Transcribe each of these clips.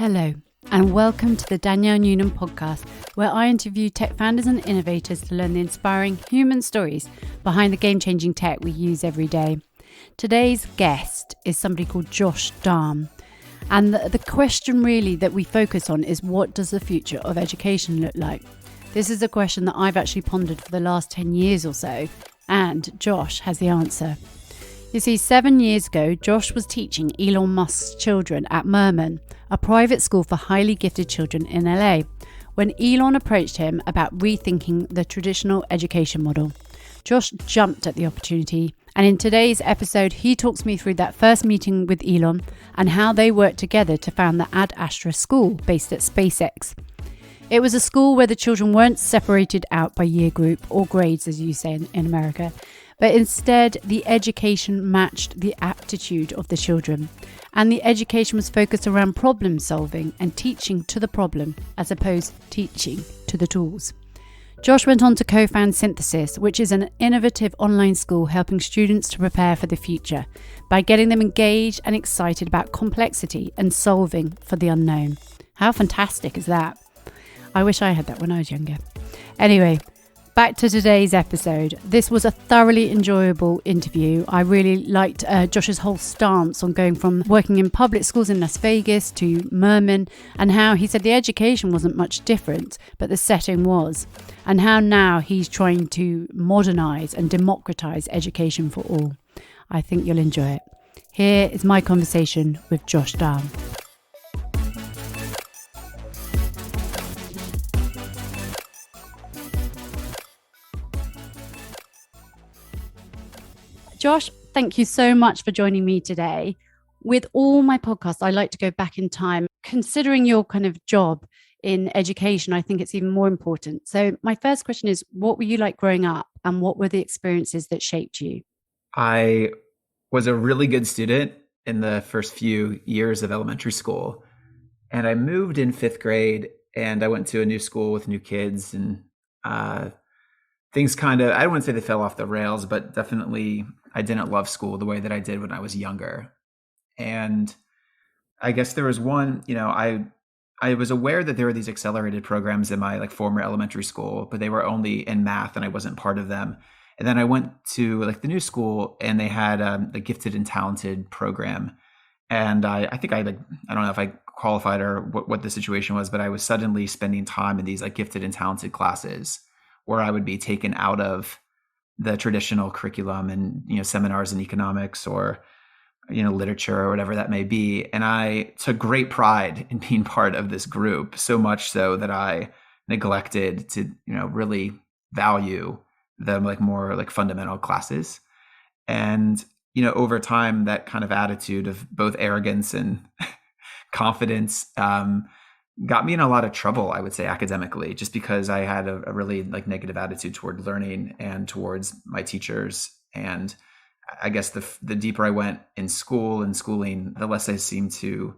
Hello, and welcome to the Danielle Newnham podcast, where I interview tech founders and innovators to learn the inspiring human stories behind the game-changing tech we use every day. Today's guest is somebody called Josh Dahn. And the question really that we focus on is, what does the future of education look like? This is a question that I've actually pondered for the last 10 years or so, and Josh has the answer. You see, 7 years ago, Josh was teaching Elon Musk's children at Merman, a private school for highly gifted children in LA, when Elon approached him about rethinking the traditional education model. Josh jumped at the opportunity, and in today's episode, he talks me through that first meeting with Elon and how they worked together to found the Ad Astra school based at SpaceX. It was a school where the children weren't separated out by year group or grades, as you say in America, but instead the education matched the aptitude of the children. And the education was focused around problem solving and teaching to the problem as opposed to teaching to the tools. Josh went on to co-found Synthesis, which is an innovative online school helping students to prepare for the future by getting them engaged and excited about complexity and solving for the unknown. How fantastic is that? I wish I had that when I was younger. Anyway, back to today's episode. This was a thoroughly enjoyable interview. I really liked Josh's whole stance on going from working in public schools in Las Vegas to Merman, and how he said the education wasn't much different, but the setting was, and how now he's trying to modernize and democratize education for all. I think you'll enjoy it. Here is my conversation with Josh Dahn. Josh, thank you so much for joining me today. With all my podcasts, I like to go back in time. Considering your kind of job in education, I think it's even more important. So my first question is, what were you like growing up, and what were the experiences that shaped you? I was a really good student in the first few years of elementary school. And I moved in fifth grade, and I went to a new school with new kids, and things kind of, I don't want to say they fell off the rails, but definitely I didn't love school the way that I did when I was younger. And I guess there was one, I was aware that there were these accelerated programs in my former elementary school, but they were only in math and I wasn't part of them. And then I went to the new school, and they had a gifted and talented program. And I think I don't know if I qualified or what the situation was, but I was suddenly spending time in these gifted and talented classes where I would be taken out of the traditional curriculum and, seminars in economics or, literature or whatever that may be. And I took great pride in being part of this group, so much so that I neglected to, really value the more fundamental classes. And, over time, that kind of attitude of both arrogance and confidence, got me in a lot of trouble, I would say, academically, just because I had a really negative attitude toward learning and towards my teachers. And I guess the deeper I went in school and schooling, the less I seemed to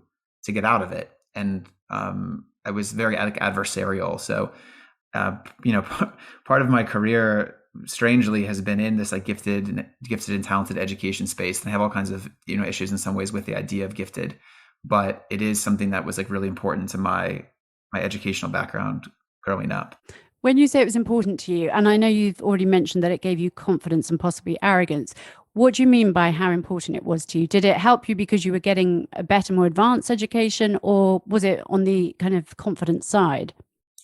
get out of it. And I was very adversarial. So, part of my career, strangely, has been in this gifted and talented education space. And I have all kinds of issues in some ways with the idea of gifted. But it is something that was really important to my educational background growing up. When you say it was important to you, and I know you've already mentioned that it gave you confidence and possibly arrogance, what do you mean by how important it was to you? Did it help you because you were getting a better, more advanced education, or was it on the kind of confidence side?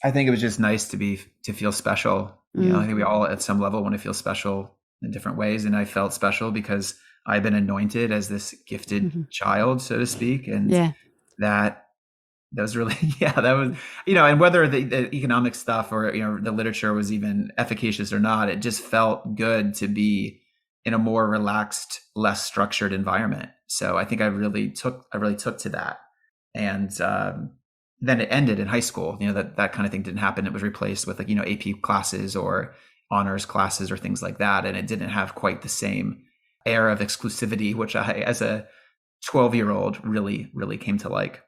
I think it was just nice to feel special. I think we all at some level want to feel special in different ways. And I felt special because I've been anointed as this gifted child, so to speak. And that was really, that was, and whether the economic stuff or, the literature was even efficacious or not, it just felt good to be in a more relaxed, less structured environment. So I think I really took to that. And then it ended in high school, that kind of thing didn't happen. It was replaced with AP classes or honors classes or things like that. And it didn't have quite the same air of exclusivity, which I, as a 12-year-old, really, really came to like.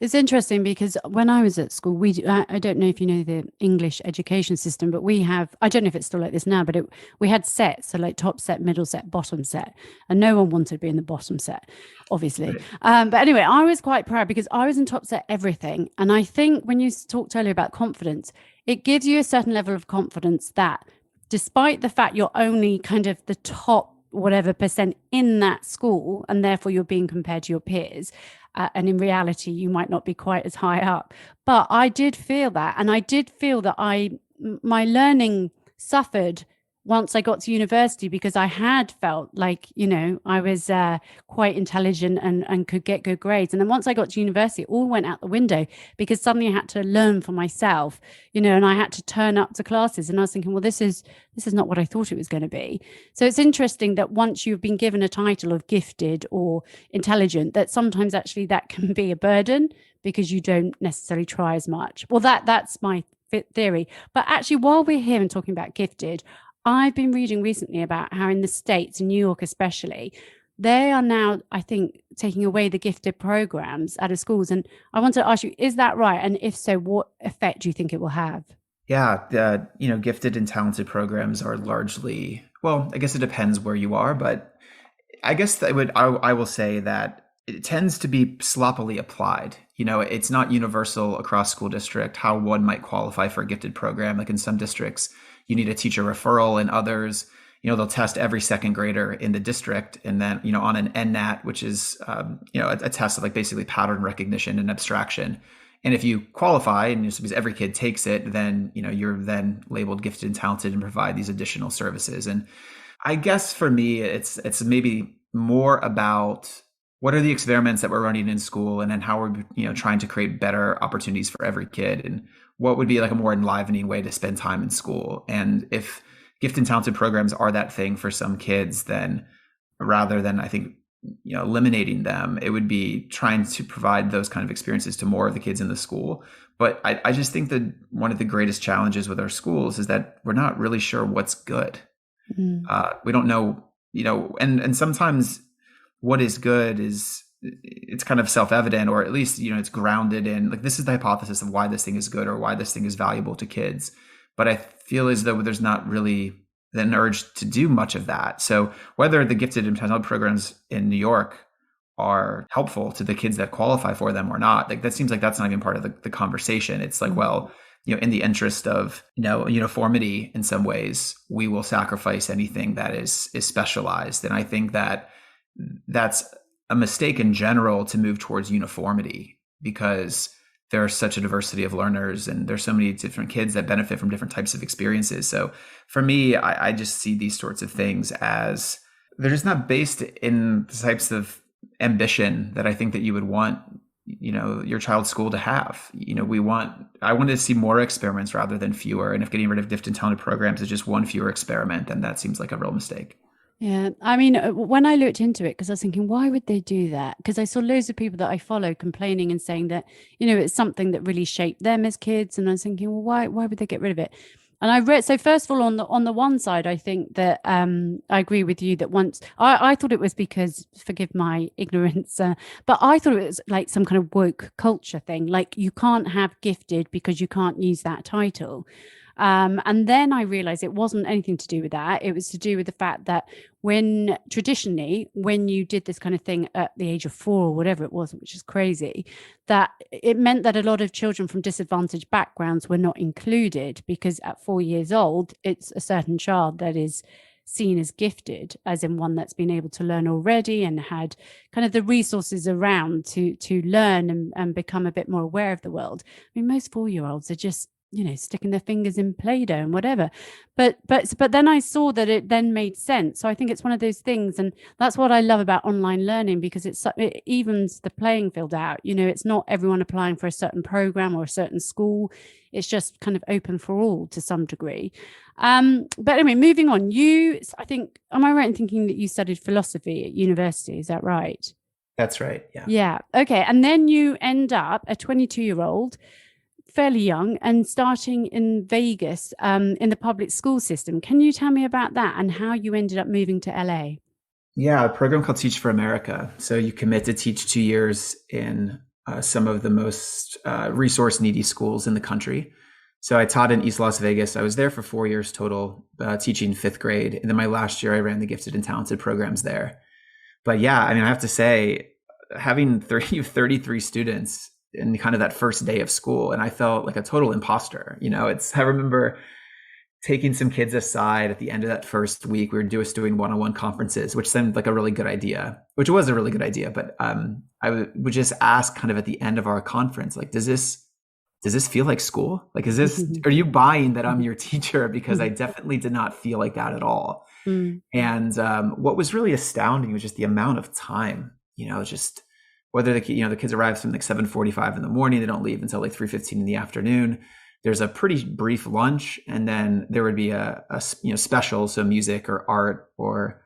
It's interesting because when I was at school, I don't know if you know the English education system, but we have, I don't know if it's still like this now, but we had sets, so like top set, middle set, bottom set, and no one wanted to be in the bottom set, obviously. Right. But anyway, I was quite proud because I was in top set everything. And I think when you talked earlier about confidence, it gives you a certain level of confidence that despite the fact you're only kind of the top whatever percent in that school, and therefore you're being compared to your peers, and in reality you might not be quite as high up, but I did feel that, and I did feel that my learning suffered once I got to university, because I had felt like, I was quite intelligent and could get good grades. And then once I got to university, it all went out the window because suddenly I had to learn for myself, and I had to turn up to classes. And I was thinking, well, this is not what I thought it was going to be. So it's interesting that once you've been given a title of gifted or intelligent, that sometimes actually that can be a burden because you don't necessarily try as much. Well, that's my theory. But actually, while we're here and talking about gifted, I've been reading recently about how in the States, in New York especially, they are now, I think, taking away the gifted programs out of schools. And I want to ask you, is that right? And if so, what effect do you think it will have? Yeah, gifted and talented programs are largely, well, I guess it depends where you are, but I guess I will say that it tends to be sloppily applied. It's not universal across school district how one might qualify for a gifted program. Like in some districts, you need a teacher referral. In others, they'll test every second grader in the district. And then, on an NNAT, which is, a test of like basically pattern recognition and abstraction. And if you qualify, and because every kid takes it, then, you're then labeled gifted and talented and provide these additional services. And I guess for me, it's maybe more about what are the experiments that we're running in school, and then how we're trying to create better opportunities for every kid, and what would be like a more enlivening way to spend time in school. And if gifted and talented programs are that thing for some kids, then rather than, I think, eliminating them, it would be trying to provide those kind of experiences to more of the kids in the school. But I just think that one of the greatest challenges with our schools is that we're not really sure what's good. We don't know, and sometimes what is good it's kind of self-evident, or at least, it's grounded in like, this is the hypothesis of why this thing is good or why this thing is valuable to kids. But I feel as though there's not really an urge to do much of that. So whether the gifted and talented programs in New York are helpful to the kids that qualify for them or not, like that seems like that's not even part of the conversation. It's like, well, in the interest of, uniformity in some ways, we will sacrifice anything that is specialized. And I think that that's a mistake in general to move towards uniformity, because there's such a diversity of learners and there's so many different kids that benefit from different types of experiences. So for me, I just see these sorts of things as they're just not based in the types of ambition that I think that you would want, your child's school to have. I want to see more experiments rather than fewer. And if getting rid of gifted and talented programs is just one fewer experiment, then that seems like a real mistake. Yeah, I mean, when I looked into it, because I was thinking, why would they do that? Because I saw loads of people that I follow complaining and saying that, it's something that really shaped them as kids. And I was thinking, well, why would they get rid of it? And I read, so first of all, on the one side, I think that I agree with you that once I thought it was because, forgive my ignorance, but I thought it was like some kind of woke culture thing. Like you can't have gifted because you can't use that title. And then I realized it wasn't anything to do with that. It was to do with the fact that when you did this kind of thing at the age of 4 or whatever it was, which is crazy, that it meant that a lot of children from disadvantaged backgrounds were not included, because at 4 years old, it's a certain child that is seen as gifted, as in one that's been able to learn already and had kind of the resources around to learn and become a bit more aware of the world. I mean, most 4-year-olds are just sticking their fingers in Play-Doh and whatever. But then I saw that it then made sense. So I think it's one of those things, and that's what I love about online learning, because it evens the playing field out. It's not everyone applying for a certain program or a certain school. It's just kind of open for all to some degree. But anyway, moving on. I think, am I right in thinking that you studied philosophy at university? Is that right? That's right. Yeah. Yeah. Okay. And then you end up a 22-year-old, fairly young, and starting in Vegas in the public school system. Can you tell me about that and how you ended up moving to LA? Yeah, a program called Teach for America. So you commit to teach 2 years in some of the most resource needy schools in the country. So I taught in East Las Vegas. I was there for 4 years total, teaching fifth grade. And then my last year, I ran the gifted and talented programs there. But yeah, I mean, I have to say, having 33 students in kind of that first day of school, and I felt like a total imposter. I remember taking some kids aside at the end of that first week. We were just doing one-on-one conferences, which seemed like a really good idea, which was a really good idea. But I would just ask kind of at the end of our conference, like, does this feel like school? Like, are you buying that I'm your teacher? Because I definitely did not feel like that at all. And what was really astounding was just the amount of time, just whether the kids arrive from like 7:45 in the morning, they don't leave until like 3:15 in the afternoon. There's a pretty brief lunch, and then there would be a special, so music or art or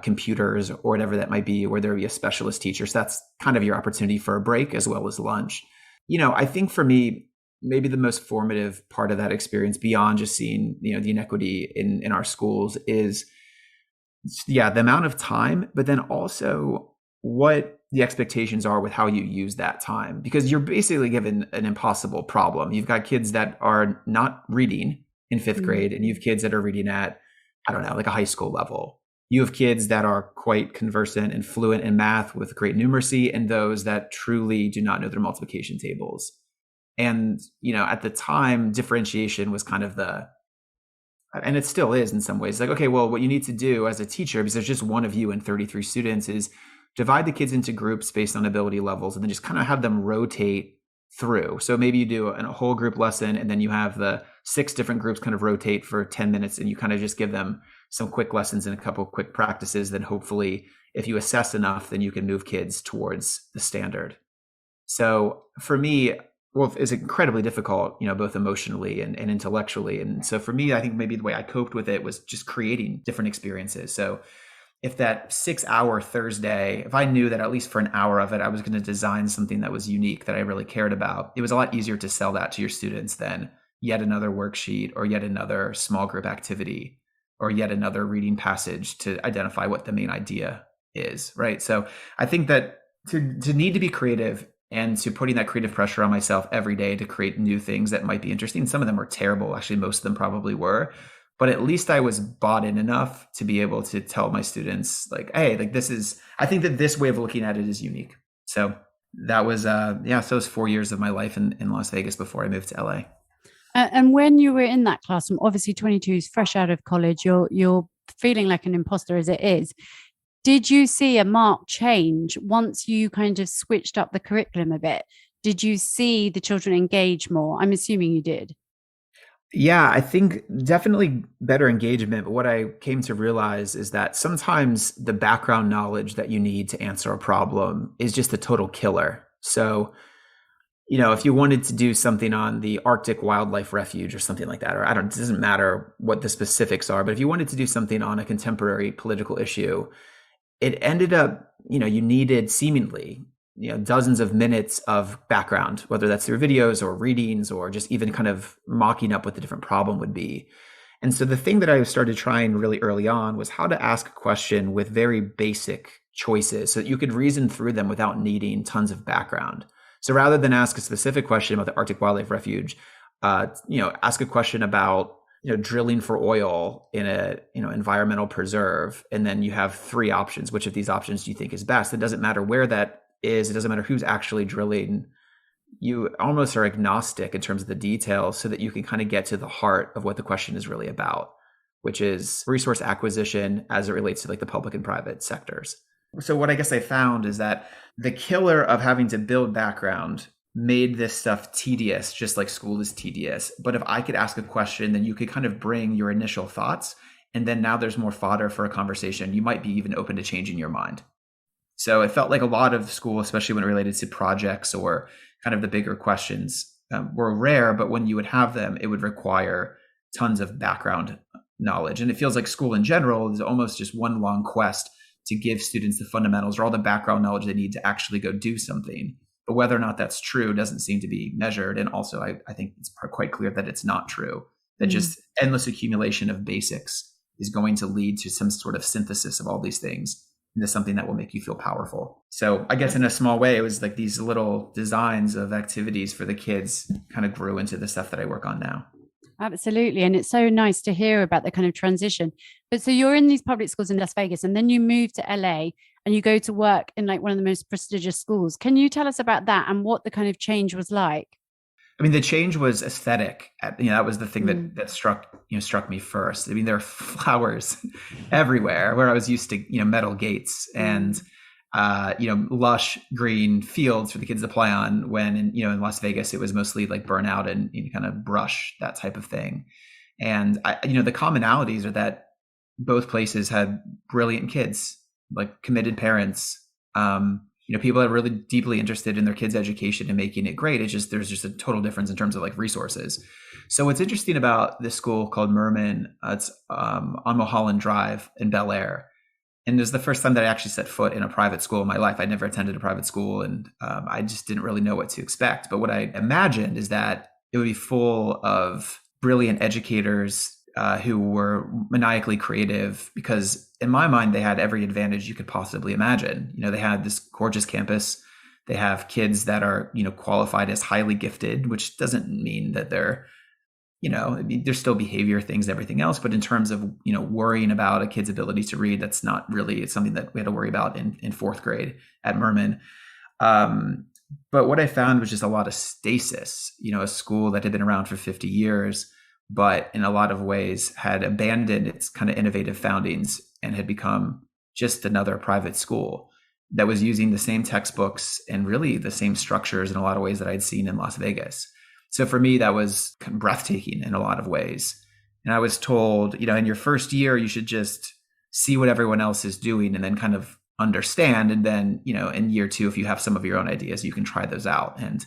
computers or whatever that might be, where there would be a specialist teacher. So that's kind of your opportunity for a break as well as lunch. I think for me, maybe the most formative part of that experience, beyond just seeing the inequity in our schools, is the amount of time, but then also what the expectations are with how you use that time, because you're basically given an impossible problem. You've got kids that are not reading in fifth grade, and you have kids that are reading at, I don't know, like a high school level. You have kids that are quite conversant and fluent in math with great numeracy, and those that truly do not know their multiplication tables. And, at the time, differentiation was kind of and it still is in some ways, like, okay, well, what you need to do as a teacher, because there's just one of you and 33 students, is divide the kids into groups based on ability levels, and then just kind of have them rotate through. So maybe you do a whole group lesson, and then you have the 6 different groups kind of rotate for 10 minutes, and you kind of just give them some quick lessons and a couple of quick practices. Then hopefully, if you assess enough, then you can move kids towards the standard. So for me, it's incredibly difficult, both emotionally and intellectually. And so for me, I think maybe the way I coped with it was just creating different experiences. So if that 6-hour Thursday, if I knew that at least for an hour of it, I was going to design something that was unique, that I really cared about, it was a lot easier to sell that to your students than yet another worksheet or yet another small group activity or yet another reading passage to identify what the main idea is, right? So I think that to need to be creative and to putting that creative pressure on myself every day to create new things that might be interesting. Some of them were terrible. Actually, most of them probably were. But at least I was bought in enough to be able to tell my students, like, hey, like, I think that this way of looking at it is unique. So that was, so it was 4 years of my life in Las Vegas before I moved to LA. And when you were in that classroom, obviously 22 is fresh out of college, you're feeling like an imposter as it is. Did you see a marked change once you kind of switched up the curriculum a bit? Did you see the children engage more? I'm assuming you did. Yeah, I think definitely better engagement. But what I came to realize is that sometimes the background knowledge that you need to answer a problem is just a total killer. So, if you wanted to do something on the Arctic Wildlife Refuge or something like that, or it doesn't matter what the specifics are, but if you wanted to do something on a contemporary political issue, it ended up, you needed seemingly, dozens of minutes of background, whether that's through videos or readings or just even kind of mocking up what the different problem would be. And so the thing that I started trying really early on was how to ask a question with very basic choices so that you could reason through them without needing tons of background. So rather than ask a specific question about the Arctic Wildlife Refuge, ask a question about drilling for oil in a environmental preserve, and then you have 3 options. Which of these options do you think is best? It doesn't matter where that is. It doesn't matter who's actually drilling. You almost are agnostic in terms of the details, so that you can kind of get to the heart of what the question is really about, which is resource acquisition as it relates to like the public and private sectors. So what I guess I found is that the killer of having to build background made this stuff tedious, just like school is tedious. But if I could ask a question, then you could kind of bring your initial thoughts, and then now there's more fodder for a conversation. You might be even open to changing your mind. So it felt like a lot of school, especially when it related to projects or kind of the bigger questions, were rare, but when you would have them, it would require tons of background knowledge. And it feels like school in general is almost just one long quest to give students the fundamentals or all the background knowledge they need to actually go do something. But whether or not that's true doesn't seem to be measured. And also, I think it's quite clear that it's not true, that just endless accumulation of basics is going to lead to some sort of synthesis of all these things into something that will make you feel powerful. So I guess in a small way, it was like these little designs of activities for the kids kind of grew into the stuff that I work on now. Absolutely. And it's so nice to hear about the kind of transition. But so you're in these public schools in Las Vegas, and then you move to LA and you go to work in like one of the most prestigious schools. Can you tell us about that and what the kind of change was like? I mean, the change was aesthetic. That was the thing that struck me first. I mean, there are flowers everywhere where I was used to, metal gates and, lush green fields for the kids to play on, when in Las Vegas, it was mostly like burnout and kind of brush, that type of thing. And the commonalities are that both places had brilliant kids, like committed parents, people that are really deeply interested in their kids' education and making it great. It's just, there's just a total difference in terms of like resources. So what's interesting about this school called Merman, it's on Mulholland Drive in Bel Air. And it was the first time that I actually set foot in a private school in my life. I'd never attended a private school, and I just didn't really know what to expect. But what I imagined is that it would be full of brilliant educators who were maniacally creative, because in my mind, they had every advantage you could possibly imagine. They had this gorgeous campus. They have kids that are, qualified as highly gifted, which doesn't mean that they're, there's still behavior things, everything else. But in terms of, worrying about a kid's ability to read, that's not really, it's something that we had to worry about in fourth grade at Merman. But what I found was just a lot of stasis, a school that had been around for 50 years, but in a lot of ways had abandoned its kind of innovative foundings and had become just another private school that was using the same textbooks and really the same structures in a lot of ways that I'd seen in Las Vegas. So for me, that was breathtaking in a lot of ways. And I was told, in your first year, you should just see what everyone else is doing and then kind of understand. And then, in year two, if you have some of your own ideas, you can try those out. And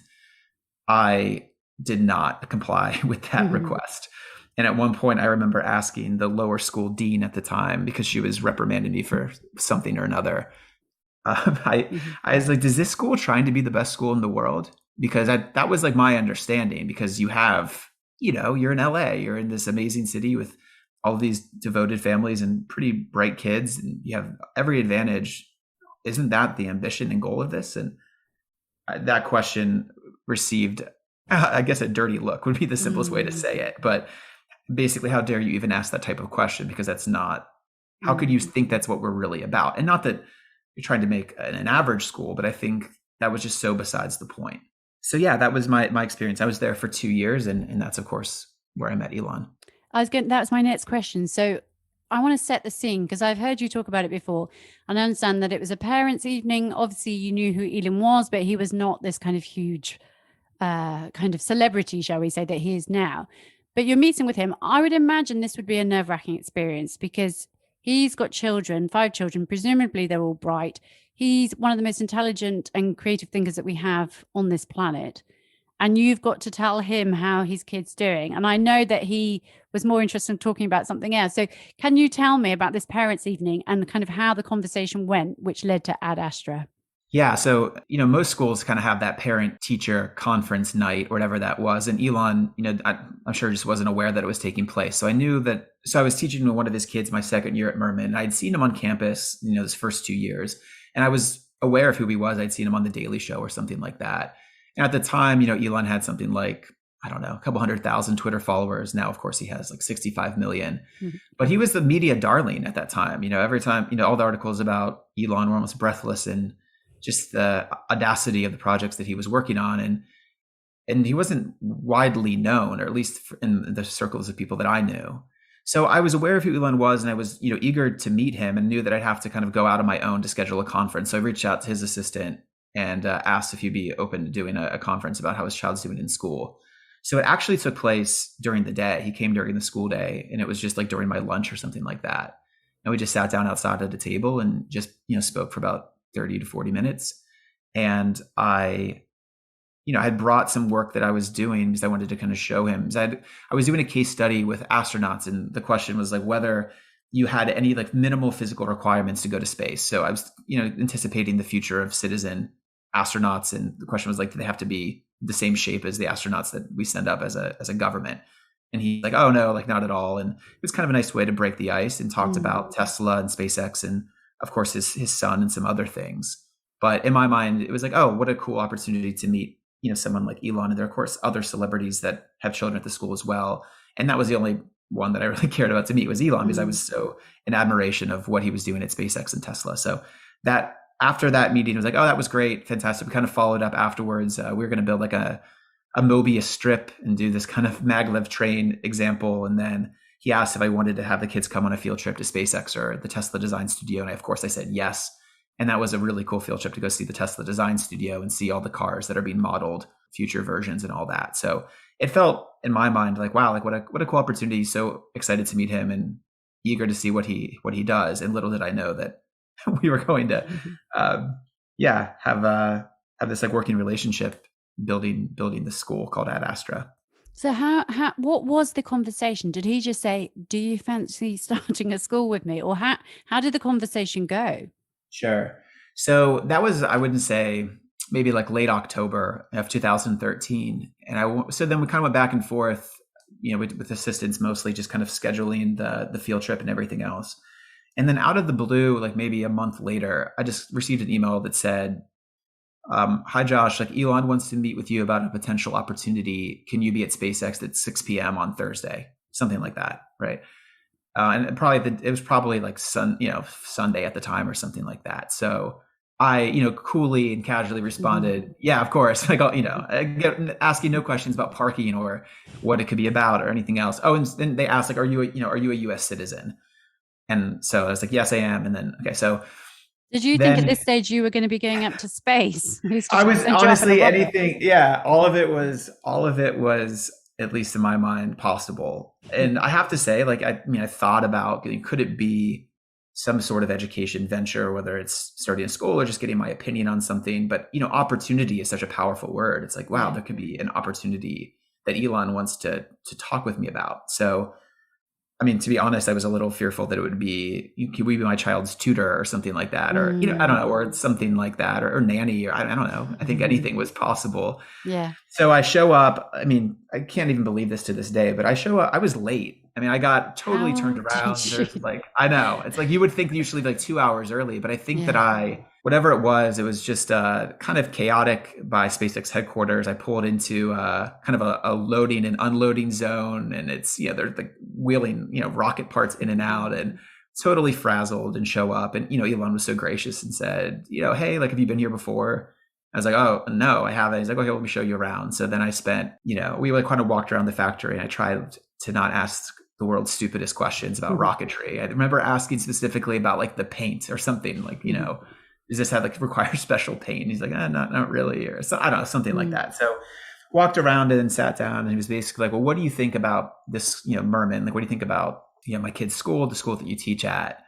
I did not comply with that request. And at one point, I remember asking the lower school dean at the time, because she was reprimanding me for something or another. I was like, is this school trying to be the best school in the world? Because that was like my understanding, because you have, you're in LA, you're in this amazing city with all of these devoted families and pretty bright kids, and you have every advantage. Isn't that the ambition and goal of this? And that question received, I guess, a dirty look would be the simplest way to say it. But basically, how dare you even ask that type of question? Because that's not, how could you think that's what we're really about? And not that you're trying to make an average school, but I think that was just so besides the point. So yeah, that was my experience. I was there for 2 years, and that's of course where I met Elon. That was my next question. So I want to set the scene, because I've heard you talk about it before, and I understand that it was a parents' evening. Obviously, you knew who Elon was, but he was not this kind of huge kind of celebrity, shall we say, that he is now. But you're meeting with him. I would imagine this would be a nerve-wracking experience, because he's got children, 5 children. Presumably, they're all bright. He's one of the most intelligent and creative thinkers that we have on this planet. And you've got to tell him how his kid's doing. And I know that he was more interested in talking about something else. So can you tell me about this parents' evening and kind of how the conversation went, which led to Ad Astra? Yeah. So, most schools kind of have that parent teacher conference night or whatever that was. And Elon, I'm sure just wasn't aware that it was taking place. So I knew that, so I was teaching one of his kids my second year at Merman. I'd seen him on campus, his first 2 years, and I was aware of who he was. I'd seen him on the Daily Show or something like that. And at the time, Elon had something like, I don't know, a couple 100,000 Twitter followers. Now, of course, he has like 65 million, but he was the media darling at that time. Every time, all the articles about Elon were almost breathless and just the audacity of the projects that he was working on. And he wasn't widely known, or at least in the circles of people that I knew. So I was aware of who Elon was, and I was, eager to meet him, and knew that I'd have to kind of go out on my own to schedule a conference. So I reached out to his assistant and asked if he'd be open to doing a conference about how his child's doing in school. So it actually took place during the day. He came during the school day, and it was just like during my lunch or something like that. And we just sat down outside at a table and just, spoke for about 30 to 40 minutes. And I had brought some work that I was doing because I wanted to kind of show him. I was doing a case study with astronauts, and the question was like whether you had any like minimal physical requirements to go to space. So I was, anticipating the future of citizen astronauts, and the question was like, do they have to be the same shape as the astronauts that we send up as a government? And he's like, oh no, like not at all. And it was kind of a nice way to break the ice, and talked about Tesla and SpaceX and of course, his son and some other things. But in my mind, it was like, oh, what a cool opportunity to meet, someone like Elon. And there are, of course, other celebrities that have children at the school as well. And that was the only one that I really cared about to meet was Elon, because I was so in admiration of what he was doing at SpaceX and Tesla. So that after that meeting, it was like, oh, that was great, fantastic. We kind of followed up afterwards. We were going to build like a Mobius strip and do this kind of maglev train example. And then he asked if I wanted to have the kids come on a field trip to SpaceX or the Tesla design studio. And of course I said yes. And that was a really cool field trip to go see the Tesla design studio and see all the cars that are being modeled, future versions and all that. So it felt in my mind like, wow, like what a cool opportunity. So excited to meet him and eager to see what he does. And little did I know that we were going to, have this like working relationship building the school called Ad Astra. So what was the conversation? Did he just say, do you fancy starting a school with me? Or how did the conversation go? Sure. So that was, I wouldn't say, maybe like late October of 2013. And so then we kind of went back and forth, with assistants, mostly just kind of scheduling the field trip and everything else. And then out of the blue, like maybe a month later, I just received an email that said, hi, Josh, like Elon wants to meet with you about a potential opportunity. Can you be at SpaceX at 6 p.m. on Thursday? Something like that. Right. And it was probably like Sunday at the time or something like that. So I, coolly and casually responded, yeah, of course. Like, asking no questions about parking or what it could be about or anything else. Oh, and then they asked, like, are you a U.S. citizen? And so I was like, yes, I am. And then, okay, so. Did you think at this stage you were going to be going up to space? I was honestly anything. Yeah, all of it was, at least in my mind, possible. And I have to say, like, I thought about, could it be some sort of education venture, whether it's starting a school or just getting my opinion on something. But, opportunity is such a powerful word. It's like, wow, there could be an opportunity that Elon wants to talk with me about. So, to be honest, I was a little fearful that it would be, could we be my child's tutor or something like that? Or, I don't know, or something like that, or nanny, or I don't know. I think anything was possible. Yeah. So I show up. I can't even believe this to this day, but I show up. I was late. I got totally turned around. There's like, I know. It's like you would think usually like 2 hours early, but I think that whatever it was just kind of chaotic by SpaceX headquarters. I pulled into kind of a loading and unloading zone, and it's, they're like wheeling, rocket parts in and out, and totally frazzled, and show up. And, Elon was so gracious and said, hey, like, have you been here before? I was like, oh, no, I haven't. He's like, okay, let me show you around. So then I spent, we like kind of walked around the factory, and I tried to not ask the world's stupidest questions about rocketry. I remember asking specifically about like the paint or something like, does this have like require special paint? And he's like, not really. Or so, I don't know, something like that. So walked around and sat down, and he was basically like, well, what do you think about this, Merman? Like, what do you think about, my kid's school, the school that you teach at?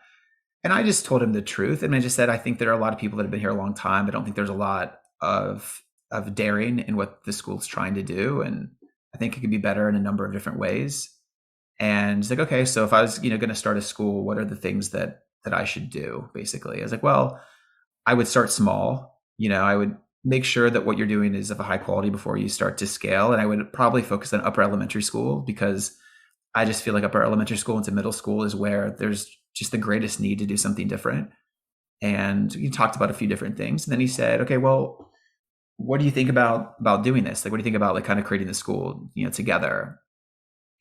And I just told him the truth. And I just said, I think there are a lot of people that have been here a long time. I don't think there's a lot of daring in what the school's trying to do. And I think it could be better in a number of different ways. And he's like, okay, so if I was, going to start a school, what are the things that I should do? Basically, I was like, well, I would start small. I would make sure that what you're doing is of a high quality before you start to scale. And I would probably focus on upper elementary school, because I just feel like upper elementary school into middle school is where there's just the greatest need to do something different. And he talked about a few different things. And then he said, okay, well, what do you think about doing this? Like, what do you think about like kind of creating the school, together?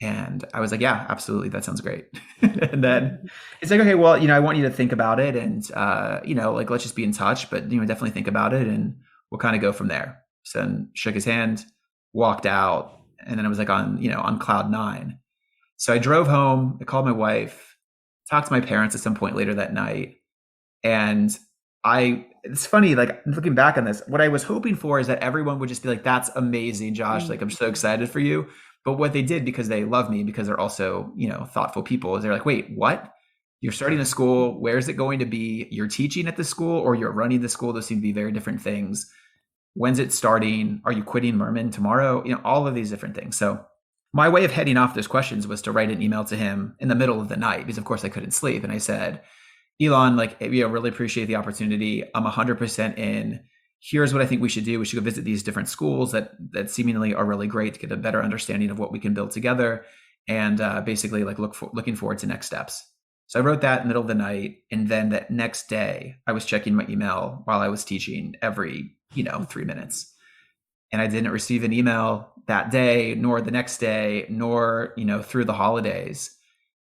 And I was like, yeah, absolutely. That sounds great. And then it's like, okay, well, I want you to think about it, and, like, let's just be in touch, but, definitely think about it, and we'll kind of go from there. So then shook his hand, walked out, and then I was like on cloud 9. So I drove home, I called my wife, talked to my parents at some point later that night. And it's funny, like looking back on this, what I was hoping for is that everyone would just be like, that's amazing, Josh. Like, I'm so excited for you. But what they did, because they love me, because they're also, thoughtful people, is they're like, wait, what? You're starting a school. Where is it going to be? You're teaching at the school, or you're running the school? Those seem to be very different things. When's it starting? Are you quitting Merman tomorrow? All of these different things. So my way of heading off those questions was to write an email to him in the middle of the night, because of course I couldn't sleep. And I said, Elon, like, really appreciate the opportunity. I'm 100% in. Here's what I think we should do. We should go visit these different schools that seemingly are really great to get a better understanding of what we can build together, and basically like looking forward to next steps. So I wrote that in the middle of the night. And then that next day, I was checking my email while I was teaching every, 3 minutes. And I didn't receive an email that day, nor the next day, nor, through the holidays.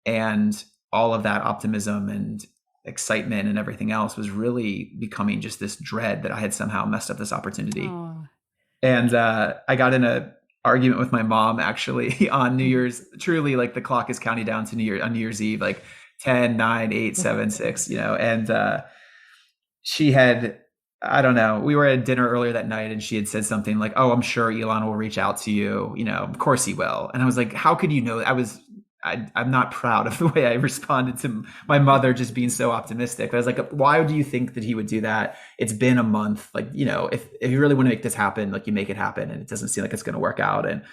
And all of that optimism and excitement and everything else was really becoming just this dread that I had somehow messed up this opportunity. Oh. And I got in a argument with my mom actually on New Year's. Truly, like the clock is counting down to New Year's Eve, like 10, 9, 8, 7, 6, and she had, I don't know, we were at dinner earlier that night and she had said something like, "Oh, I'm sure Elon will reach out to you. Of course he will." And I was like, how could you know? I'm not proud of the way I responded to my mother just being so optimistic. I was like, why do you think that he would do that? It's been a month. Like, if you really want to make this happen, like you make it happen, and it doesn't seem like it's going to work out. And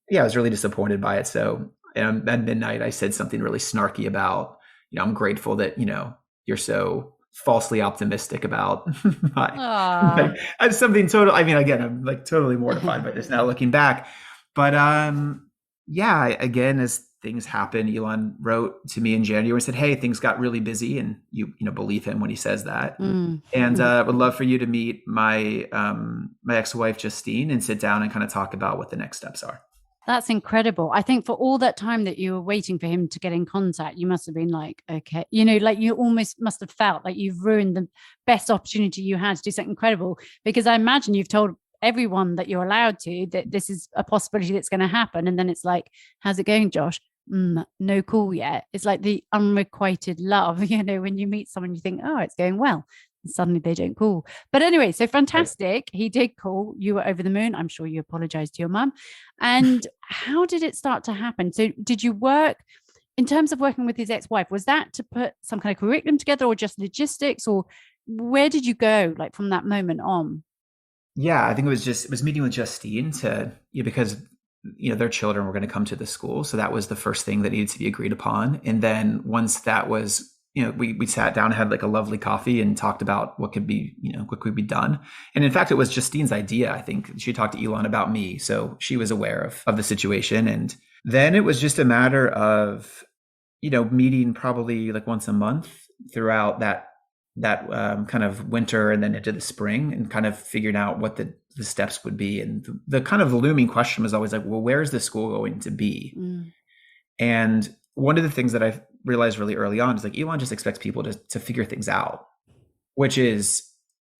yeah, I was really disappointed by it. So at midnight, I said something really snarky about, I'm grateful that, you're so falsely optimistic about something total. I mean, again, I'm like totally mortified by this now looking back, but yeah, again, as things happen, Elon wrote to me in January and said, "Hey, things got really busy," and you believe him when he says that. And would love for you to meet my my ex-wife Justine and sit down and kind of talk about what the next steps are. That's incredible. I think for all that time that you were waiting for him to get in contact, you must have been like, okay, like you almost must have felt like you've ruined the best opportunity you had to do something incredible, because I imagine you've told everyone that you're allowed to that this is a possibility that's going to happen. And then it's like, how's it going, Josh? No call yet. It's like the unrequited love, when you meet someone, you think, oh, it's going well. And suddenly they don't call. But anyway, so fantastic. He did call. You were over the moon. I'm sure you apologized to your mum. And how did it start to happen? So did you work in terms of working with his ex-wife? Was that to put some kind of curriculum together or just logistics, or where did you go like from that moment on? Yeah, I think it was meeting with Justine to, because their children were going to come to the school. So that was the first thing that needed to be agreed upon. And then once that was, we sat down, had like a lovely coffee and talked about what could be done. And in fact, it was Justine's idea. I think she talked to Elon about me. So she was aware of the situation. And then it was just a matter of, meeting probably like once a month throughout that kind of winter and then into the spring, and kind of figuring out what the steps would be. And the kind of looming question was always like, well, where is the school going to be? And one of the things that I realized really early on is like, Elon just expects people to figure things out, which is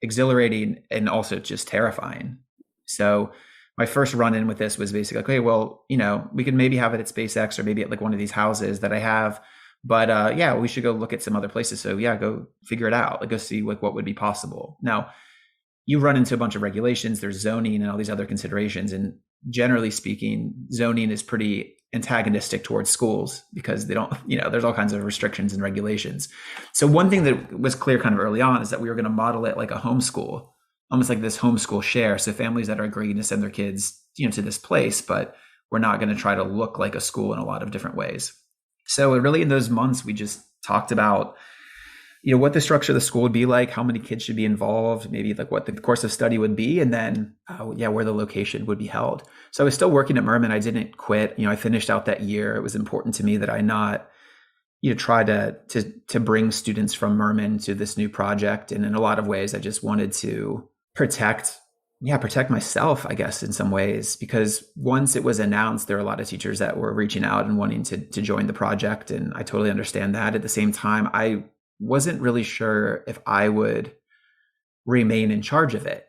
exhilarating and also just terrifying. So my first run in with this was basically like, okay, well, we could maybe have it at SpaceX or maybe at like one of these houses that I have. But yeah, we should go look at some other places. So yeah, go figure it out. Like go see like what would be possible. Now, you run into a bunch of regulations. There's zoning and all these other considerations. And generally speaking, zoning is pretty antagonistic towards schools because they don't, there's all kinds of restrictions and regulations. So one thing that was clear kind of early on is that we were going to model it like a homeschool, almost like this homeschool share. So families that are agreeing to send their kids, to this place, but we're not going to try to look like a school in a lot of different ways. So really in those months, we just talked about, what the structure of the school would be like, how many kids should be involved, maybe like what the course of study would be, and then, where the location would be held. So I was still working at Merman. I didn't quit. I finished out that year. It was important to me that I not, try to bring students from Merman to this new project. And in a lot of ways, I just wanted to protect myself, I guess, in some ways, because once it was announced, there were a lot of teachers that were reaching out and wanting to join the project. And I totally understand that. At the same time, I wasn't really sure if I would remain in charge of it.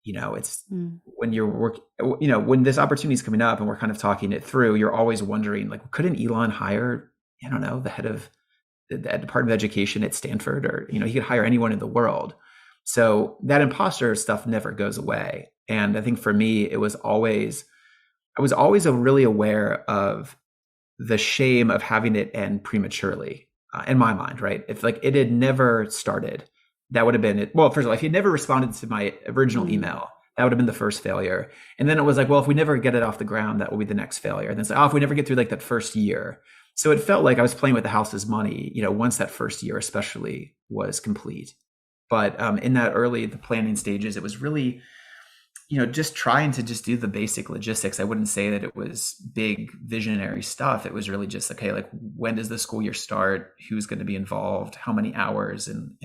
It's when you're when this opportunity is coming up and we're kind of talking it through, you're always wondering, like, couldn't Elon hire, the head of the Department of Education at Stanford, or, he could hire anyone in the world. So that imposter stuff never goes away. And I think for me, I was always really aware of the shame of having it end prematurely. In my mind, right? If like it had never started, that would have been it. Well, first of all, if he had never responded to my original email, that would have been the first failure. And then it was like, well, if we never get it off the ground, that will be the next failure. And then it's like, if we never get through like that first year. So it felt like I was playing with the house's money, once that first year especially was complete. But in that the planning stages, it was really, just trying to just do the basic logistics. I wouldn't say that it was big visionary stuff. It was really just, okay, like, when does the school year start? Who's going to be involved? How many hours? And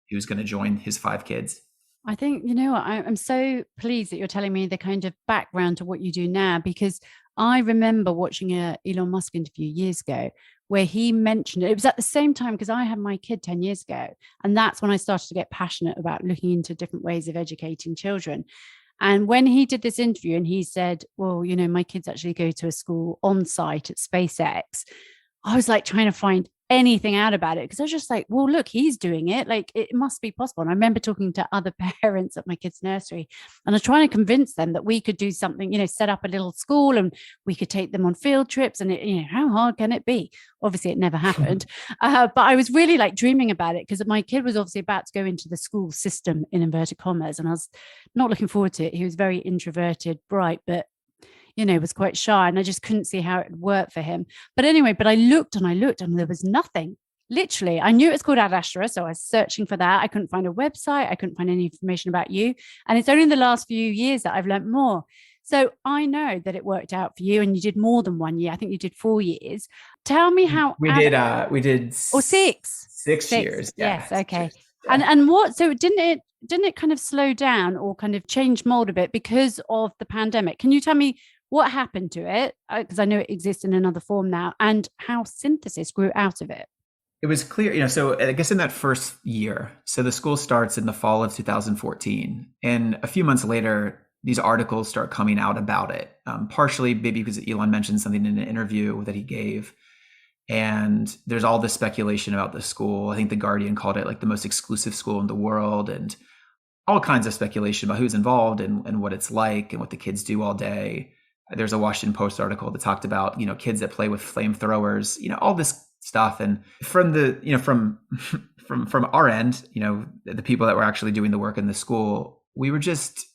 who's going to join his 5 kids? I think, I'm so pleased that you're telling me the kind of background to what you do now, because I remember watching a Elon Musk interview years ago where he mentioned it was at the same time because I had my kid 10 years ago. And that's when I started to get passionate about looking into different ways of educating children. And when he did this interview and he said, well, my kids actually go to a school on site at SpaceX, I was like trying to find anything out about it because I was just like, well, look, he's doing it. Like, it must be possible. And I remember talking to other parents at my kids' nursery, and I was trying to convince them that we could do something, set up a little school and we could take them on field trips. And how hard can it be? Obviously, it never happened. But I was really like dreaming about it because my kid was obviously about to go into the school system in inverted commas, and I was not looking forward to it. He was very introverted, bright, but was quite shy, and I just couldn't see how it would work for him. But anyway, I looked and there was nothing. Literally, I knew it was called Ad Astra, so I was searching for that. I couldn't find a website. I couldn't find any information about you. And it's only in the last few years that I've learned more. So I know that it worked out for you, and you did more than 1 year. I think you did 4 years. Tell me how we did or 6. 6 years. Yes. Yeah, okay. Yeah. And what? So didn't it kind of slow down or kind of change mold a bit because of the pandemic? Can you tell me what happened to it? Because I know it exists in another form now, and how synthesis grew out of it. It was clear, so I guess in that first year, so the school starts in the fall of 2014, and a few months later, these articles start coming out about it, partially maybe because Elon mentioned something in an interview that he gave. And there's all this speculation about the school. I think The Guardian called it like the most exclusive school in the world, and all kinds of speculation about who's involved and what it's like and what the kids do all day. There's a Washington Post article that talked about, kids that play with flamethrowers, all this stuff. And from the, from our end, the people that were actually doing the work in the school, we just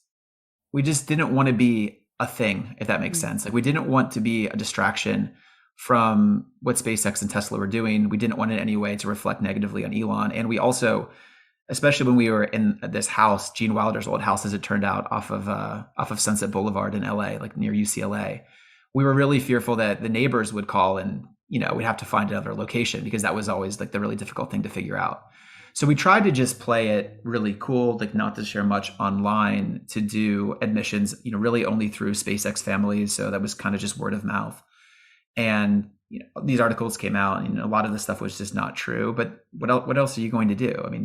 didn't want to be a thing, if that makes sense. Like, we didn't want to be a distraction from what SpaceX and Tesla were doing. We didn't want in any way to reflect negatively on Elon. And we also, especially when we were in this house, Gene Wilder's old house, as it turned out, off of Sunset Boulevard in LA, like near UCLA, we were really fearful that the neighbors would call and, we'd have to find another location, because that was always like the really difficult thing to figure out. So we tried to just play it really cool, like not to share much online, to do admissions, really only through SpaceX families. So that was kind of just word of mouth. And these articles came out, and a lot of the stuff was just not true. But what else are you going to do? I mean,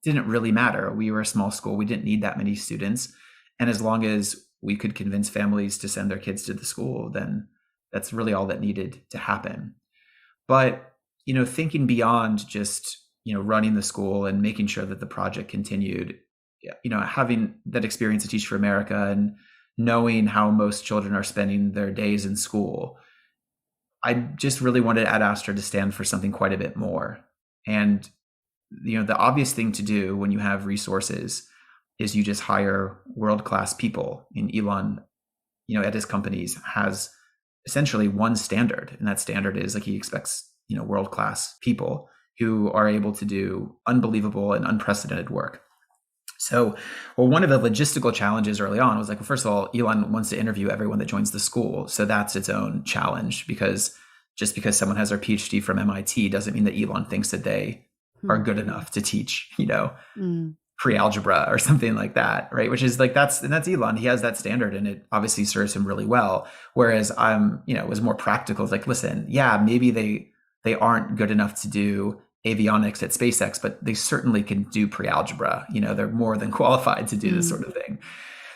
didn't really matter. We were a small school. We didn't need that many students. And as long as we could convince families to send their kids to the school, then that's really all that needed to happen. But, thinking beyond just, running the school and making sure that the project continued, having that experience at Teach for America and knowing how most children are spending their days in school, I just really wanted Ad Astra to stand for something quite a bit more. And the obvious thing to do when you have resources is you just hire world-class people. And Elon, at his companies, has essentially one standard. And that standard is, like, he expects, world-class people who are able to do unbelievable and unprecedented work. So, one of the logistical challenges early on was like, well, first of all, Elon wants to interview everyone that joins the school. So that's its own challenge, because just because someone has their PhD from MIT doesn't mean that Elon thinks that they are good enough to teach, pre-algebra or something like that, right? Which is like, that's Elon. He has that standard, and it obviously serves him really well. Whereas it was more practical. It's like, listen, yeah, maybe they aren't good enough to do avionics at SpaceX, but they certainly can do pre-algebra. They're more than qualified to do this sort of thing.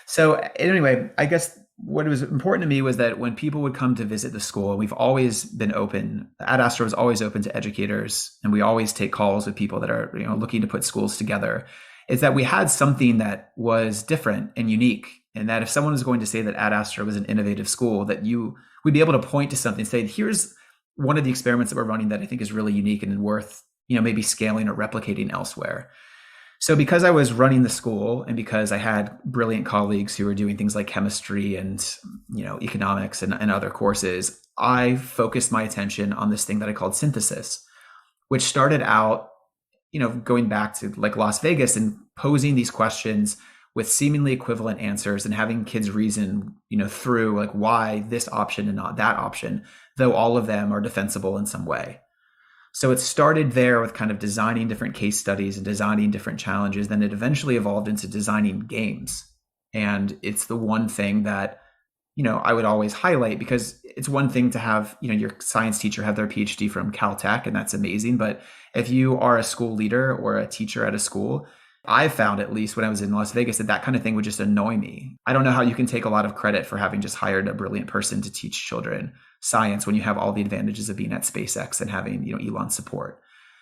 So anyway, I guess what was important to me was that when people would come to visit the school, we've always been open. Ad Astra was always open to educators, and we always take calls with people that are looking to put schools together. Is that we had something that was different and unique, and that if someone was going to say that Ad Astra was an innovative school, that we'd be able to point to something and say, here's one of the experiments that we're running that I think is really unique and worth maybe scaling or replicating elsewhere. So because I was running the school, and because I had brilliant colleagues who were doing things like chemistry and economics and other courses, I focused my attention on this thing that I called synthesis, which started out going back to like Las Vegas and posing these questions. with seemingly equivalent answers and having kids reason, through like why this option and not that option, though all of them are defensible in some way. So it started there with kind of designing different case studies and designing different challenges. Then it eventually evolved into designing games. And it's the one thing that, I would always highlight, because it's one thing to have, your science teacher have their PhD from Caltech, and that's amazing. But if you are a school leader or a teacher at a school, I found, at least when I was in Las Vegas, that kind of thing would just annoy me. I don't know how you can take a lot of credit for having just hired a brilliant person to teach children science when you have all the advantages of being at SpaceX and having, Elon's support.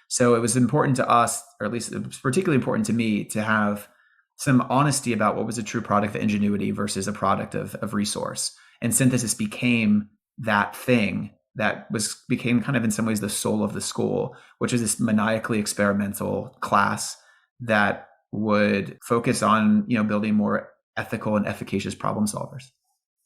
So it was important to us, or at least it was particularly important to me, to have some honesty about what was a true product of ingenuity versus a product of resource. And synthesis became that thing that became kind of in some ways the soul of the school, which is this maniacally experimental class that would focus on, building more ethical and efficacious problem solvers.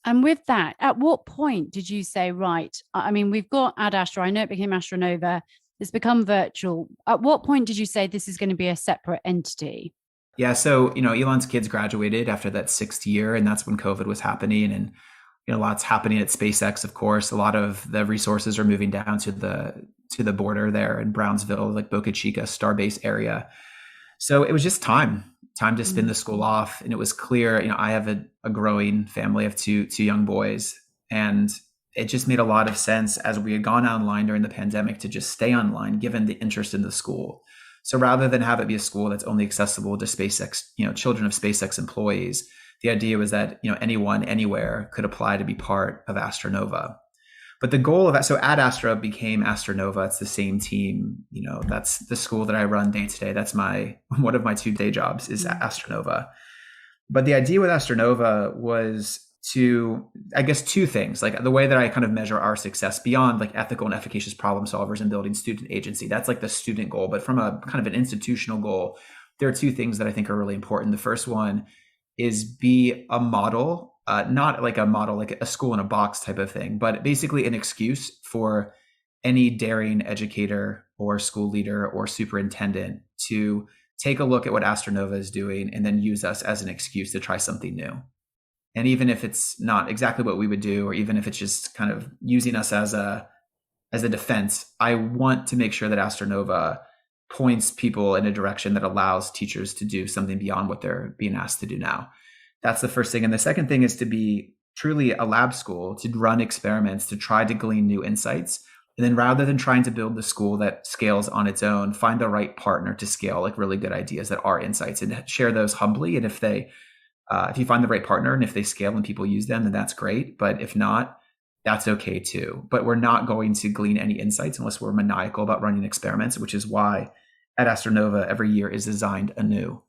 And with that, at what point did you say, right, I mean, we've got Ad Astra, I know it became Astronova, it's become virtual. At what point did you say this is going to be a separate entity? Yeah, so, Elon's kids graduated after that 6th year, and that's when COVID was happening. And, lots happening at SpaceX, of course. A lot of the resources are moving down to the border there in Brownsville, like Boca Chica, Starbase area. So it was just time to spin the school off. And it was clear, I have a growing family of two young boys. And it just made a lot of sense, as we had gone online during the pandemic, to just stay online, given the interest in the school. So rather than have it be a school that's only accessible to SpaceX, children of SpaceX employees, the idea was that, anyone, anywhere could apply to be part of Astronova. But the goal of that, so Ad Astra became Astronova. It's the same team. That's the school that I run day to day. That's one of my 2 day jobs is Astronova. But the idea with Astronova was to, I guess, 2 things. Like the way that I kind of measure our success beyond like ethical and efficacious problem solvers and building student agency. That's like the student goal. But from a kind of an institutional goal, there are 2 things that I think are really important. The first one is be a model. Not like a model, like a school in a box type of thing, but basically an excuse for any daring educator or school leader or superintendent to take a look at what Astronova is doing and then use us as an excuse to try something new. And even if it's not exactly what we would do, or even if it's just kind of using us as a defense, I want to make sure that Astronova points people in a direction that allows teachers to do something beyond what they're being asked to do now. That's the first thing. And the second thing is to be truly a lab school, to run experiments, to try to glean new insights. And then rather than trying to build the school that scales on its own, find the right partner to scale like really good ideas that are insights, and share those humbly. And if you find the right partner and if they scale and people use them, then that's great. But if not, that's okay too. But we're not going to glean any insights unless we're maniacal about running experiments, which is why at Astronova every year is designed anew.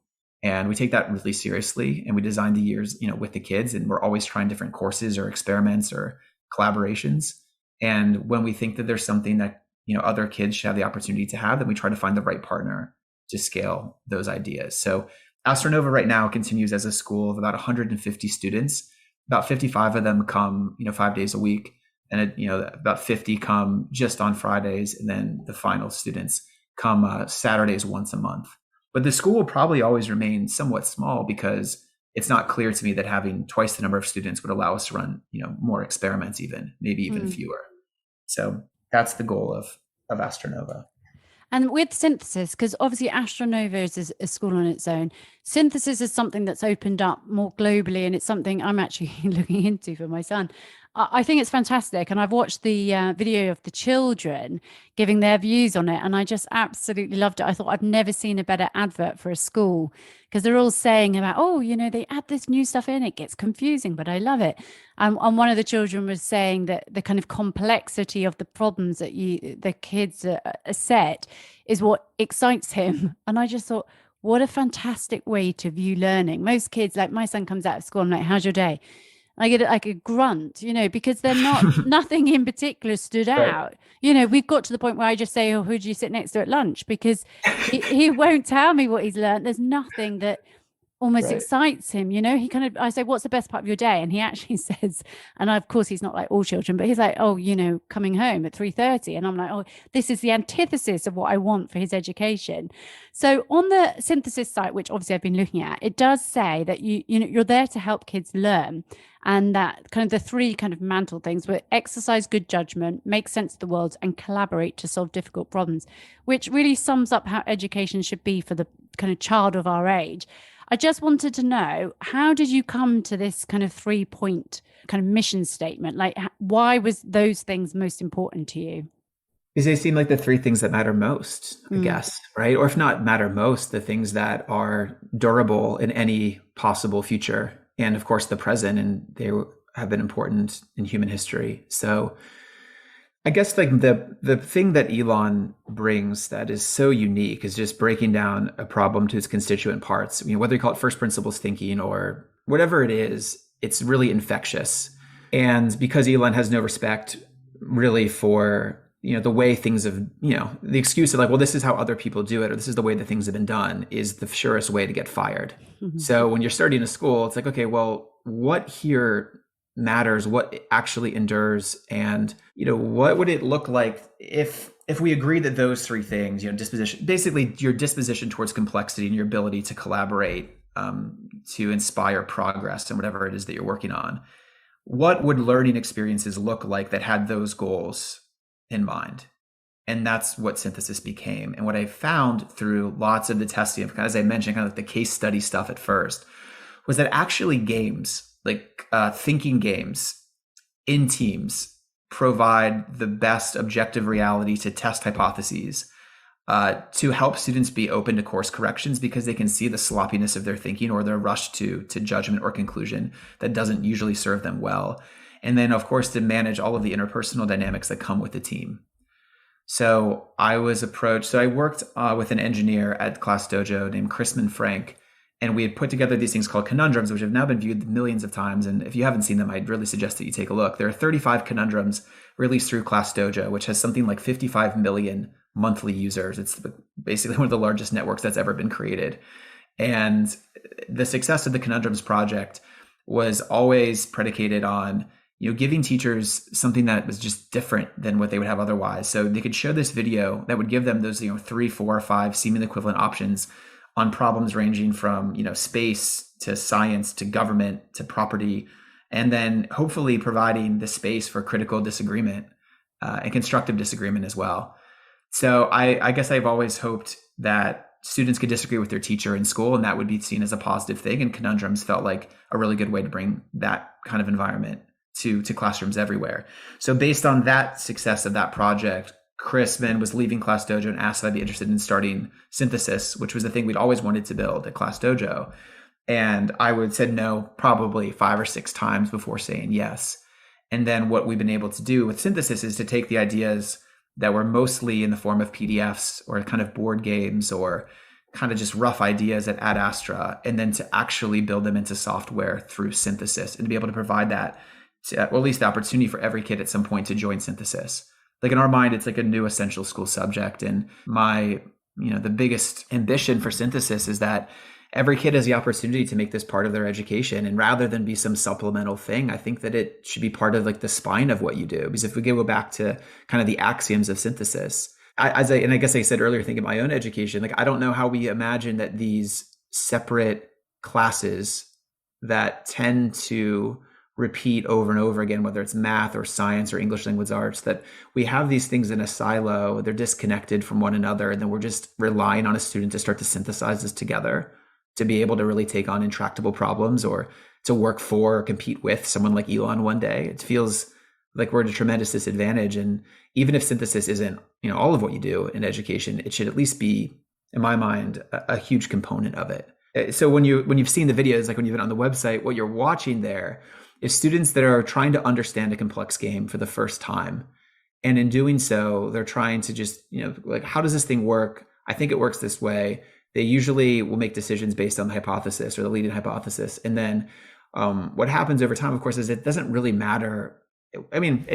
And we take that really seriously, and we design the years, with the kids, and we're always trying different courses or experiments or collaborations. And when we think that there's something that, other kids should have the opportunity to have, then we try to find the right partner to scale those ideas. So Astronova right now continues as a school of about 150 students. About 55 of them come, 5 days a week, and about 50 come just on Fridays, and then the final students come Saturdays once a month. But the school will probably always remain somewhat small, because it's not clear to me that having twice the number of students would allow us to run, more experiments, maybe even fewer. So that's the goal of Astronova. And with synthesis, because obviously Astronova is a school on its own, synthesis is something that's opened up more globally, and it's something I'm actually looking into for my son. I think it's fantastic. And I've watched the video of the children giving their views on it, and I just absolutely loved it. I thought I've never seen a better advert for a school, because they're all saying about, oh, they add this new stuff in, it gets confusing, but I love it. And one of the children was saying that the kind of complexity of the problems that the kids are set is what excites him. And I just thought, what a fantastic way to view learning. Most kids, like my son comes out of school, I'm like, how's your day? I get like a grunt, because they're nothing in particular stood out. Right. We've got to the point where I just say, oh, who do you sit next to at lunch? Because he won't tell me what he's learned. There's nothing that almost Right. excites him. He kind of, I say, what's the best part of your day? And he actually says, and of course he's not like all children, but he's like, oh, coming home at 3:30. And I'm like, oh, this is the antithesis of what I want for his education. So on the synthesis site, which obviously I've been looking at, it does say that you're there to help kids learn. And that kind of the three kind of mantle things were exercise good judgment, make sense of the world, and collaborate to solve difficult problems, which really sums up how education should be for the kind of child of our age. I just wanted to know, how did you come to this kind of 3-point kind of mission statement? Like, why was those things most important to you? Because they seem like the three things that matter most, I Mm. guess, right? Or if not matter most, the things that are durable in any possible future. And of course, the present, and they have been important in human history. So I guess like the thing that Elon brings that is so unique is just breaking down a problem to its constituent parts. Whether you call it first principles thinking or whatever it is, it's really infectious. And because Elon has no respect really for the way things have, the excuse of like, well, this is how other people do it, or this is the way that things have been done, is the surest way to get fired. So when you're starting a school, it's like, okay, well, what here matters, what actually endures, and what would it look like if we agree that those three things, disposition, basically your disposition towards complexity and your ability to collaborate, to inspire progress and whatever it is that you're working on, what would learning experiences look like that had those goals in mind? And that's what synthesis became. And what I found through lots of the testing of, as I mentioned, kind of like the case study stuff at first, was that actually games, like thinking games in teams, provide the best objective reality to test hypotheses, to help students be open to course corrections, because they can see the sloppiness of their thinking or their rush to judgment or conclusion that doesn't usually serve them well. And then, of course, to manage all of the interpersonal dynamics that come with the team. So I was approached. So I worked with an engineer at Class Dojo named Chrisman Frank, and we had put together these things called conundrums, which have now been viewed millions of times. And if you haven't seen them, I'd really suggest that you take a look. There are 35 conundrums released through Class Dojo, which has something like 55 million monthly users. It's basically one of the largest networks that's ever been created. And the success of the Conundrums project was always predicated on giving teachers something that was just different than what they would have otherwise. So they could show this video that would give them those 3, 4, or 5 seeming equivalent options on problems ranging from space to science to government to property, and then hopefully providing the space for critical disagreement and constructive disagreement as well. So I guess I've always hoped that students could disagree with their teacher in school, and that would be seen as a positive thing. And Conundrums felt like a really good way to bring that kind of environment to classrooms everywhere. So based on that success of that project, Chrisman was leaving Class Dojo and asked if I'd be interested in starting Synthesis, which was the thing we'd always wanted to build at Class Dojo. And I would said no probably 5 or 6 times before saying yes. And then what we've been able to do with Synthesis is to take the ideas that were mostly in the form of PDFs or kind of board games or kind of just rough ideas at Ad Astra, and then to actually build them into software through Synthesis, and to be able to provide that, or at least the opportunity for every kid at some point to join Synthesis. Like in our mind, it's like a new essential school subject. And my, the biggest ambition for Synthesis is that every kid has the opportunity to make this part of their education. And rather than be some supplemental thing, I think that it should be part of like the spine of what you do. Because if we go back to kind of the axioms of synthesis, and I guess I said earlier, thinking my own education, like I don't know how we imagine that these separate classes that tend to repeat over and over again, whether it's math or science or English language arts, that we have these things in a silo, they're disconnected from one another, and then we're just relying on a student to start to synthesize this together to be able to really take on intractable problems or to work for or compete with someone like Elon one day. It feels like we're at a tremendous disadvantage. And even if synthesis isn't, all of what you do in education, it should at least be, in my mind, a huge component of it. So when you've seen the videos, like when you've been on the website, what you're watching there is students that are trying to understand a complex game for the first time. And in doing so, they're trying to just, like, how does this thing work? I think it works this way. They usually will make decisions based on the hypothesis or the leading hypothesis. And then what happens over time, of course, is it doesn't really matter. I mean,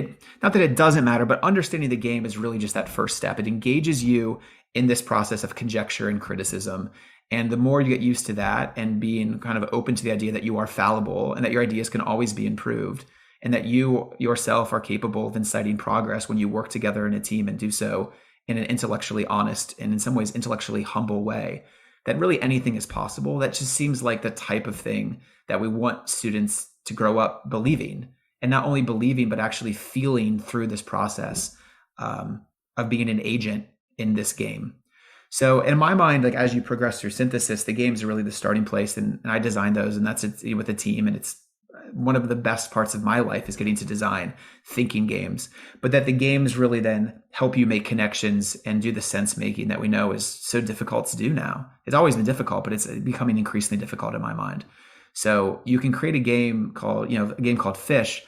not that it doesn't matter, but understanding the game is really just that first step. It engages you in this process of conjecture and criticism. And the more you get used to that and being kind of open to the idea that you are fallible and that your ideas can always be improved, and that you yourself are capable of inciting progress when you work together in a team and do so in an intellectually honest and in some ways intellectually humble way, that really anything is possible. That just seems like the type of thing that we want students to grow up believing, and not only believing, but actually feeling through this process of being an agent in this game. So in my mind, like as you progress through synthesis, the games are really the starting place, and I design those, and that's it with a team. And it's one of the best parts of my life is getting to design thinking games, but that the games really then help you make connections and do the sense making that we know is so difficult to do now. It's always been difficult, but it's becoming increasingly difficult in my mind. So you can create a game called Fish,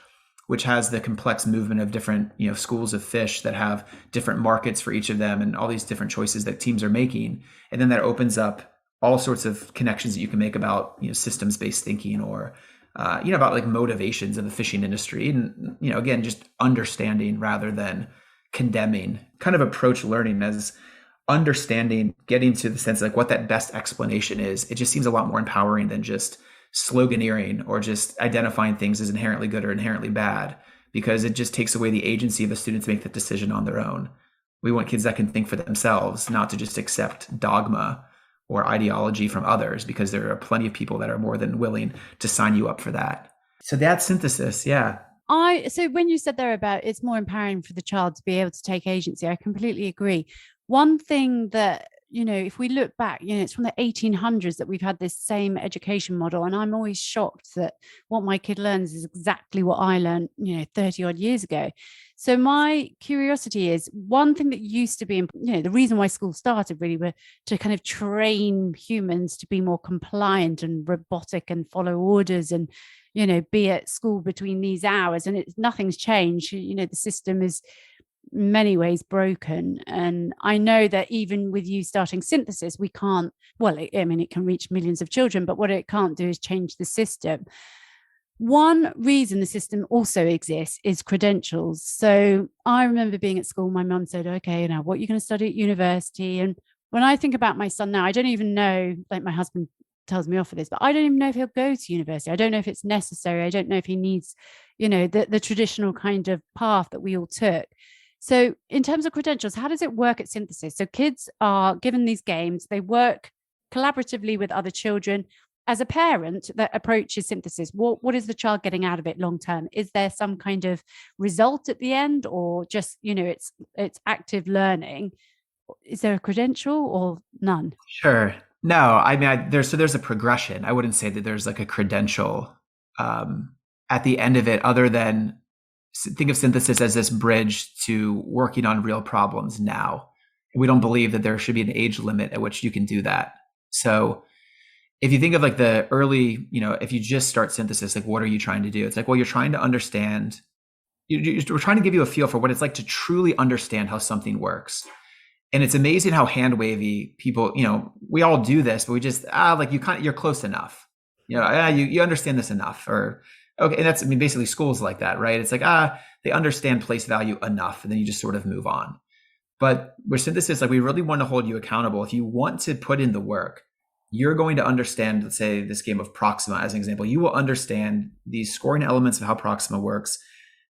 which has the complex movement of different, schools of fish that have different markets for each of them and all these different choices that teams are making. And then that opens up all sorts of connections that you can make about, systems-based thinking or, about like motivations of the fishing industry. And, again, just understanding rather than condemning, kind of approach learning as understanding, getting to the sense of like what that best explanation is. It just seems a lot more empowering than just sloganeering or just identifying things as inherently good or inherently bad, because it just takes away the agency of the student to make that decision on their own. We want kids that can think for themselves, not to just accept dogma or ideology from others, because there are plenty of people that are more than willing to sign you up for that. So that's synthesis. Yeah. So when you said there about it's more empowering for the child to be able to take agency, I completely agree. One thing that, if we look back, it's from the 1800s that we've had this same education model. And I'm always shocked that what my kid learns is exactly what I learned, 30 odd years ago. So my curiosity is, one thing that used to be, the reason why school started really were to kind of train humans to be more compliant and robotic and follow orders and, be at school between these hours. And nothing's changed. The system is in many ways broken. And I know that even with you starting synthesis, we can't, it can reach millions of children, but what it can't do is change the system. One reason the system also exists is credentials. So I remember being at school, my mum said, okay, now what are you going to study at university? And when I think about my son now, I don't even know, like my husband tells me off for this, but I don't even know if he'll go to university. I don't know if it's necessary. I don't know if he needs, the traditional kind of path that we all took. So in terms of credentials, how does it work at synthesis? So kids are given these games, they work collaboratively with other children. As a parent that approaches synthesis, what is the child getting out of it long term? Is there some kind of result at the end, or just, it's active learning? Is there a credential or none? Sure. No, I mean, there's a progression. I wouldn't say that there's like a credential at the end of it, other than think of synthesis as this bridge to working on real problems now. We don't believe that there should be an age limit at which you can do that. So if you think of like the early, if you just start synthesis, like what are you trying to do? It's like, well, you're trying to understand, we're trying to give you a feel for what it's like to truly understand how something works. And it's amazing how hand wavy people, we all do this, but we just, you're close enough. You understand this enough, or, okay. And that's, basically school's like that, right? It's like, they understand place value enough, and then you just sort of move on. But with synthesis, like we really want to hold you accountable. If you want to put in the work, you're going to understand, let's say this game of Proxima as an example, you will understand these scoring elements of how Proxima works.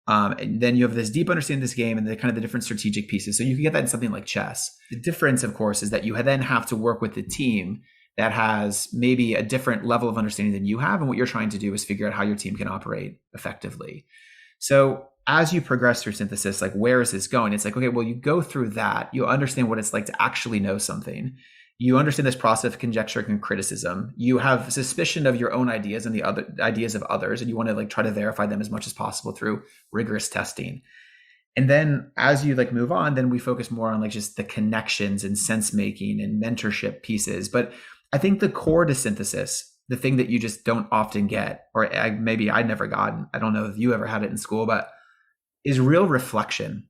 And then you have this deep understanding of this game and the kind of the different strategic pieces. So you can get that in something like chess. The difference, of course, is that you then have to work with the team that has maybe a different level of understanding than you have. And what you're trying to do is figure out how your team can operate effectively. So as you progress through synthesis, like where is this going? It's like, okay, well, you go through that. You understand what it's like to actually know something. You understand this process of conjecture and criticism. You have suspicion of your own ideas and the other ideas of others, and you want to like try to verify them as much as possible through rigorous testing. And then as you like move on, then we focus more on like just the connections and sense making and mentorship pieces. But I think the core to synthesis, the thing that you just don't often get, or maybe I never got, I don't know if you ever had it in school, but is real reflection,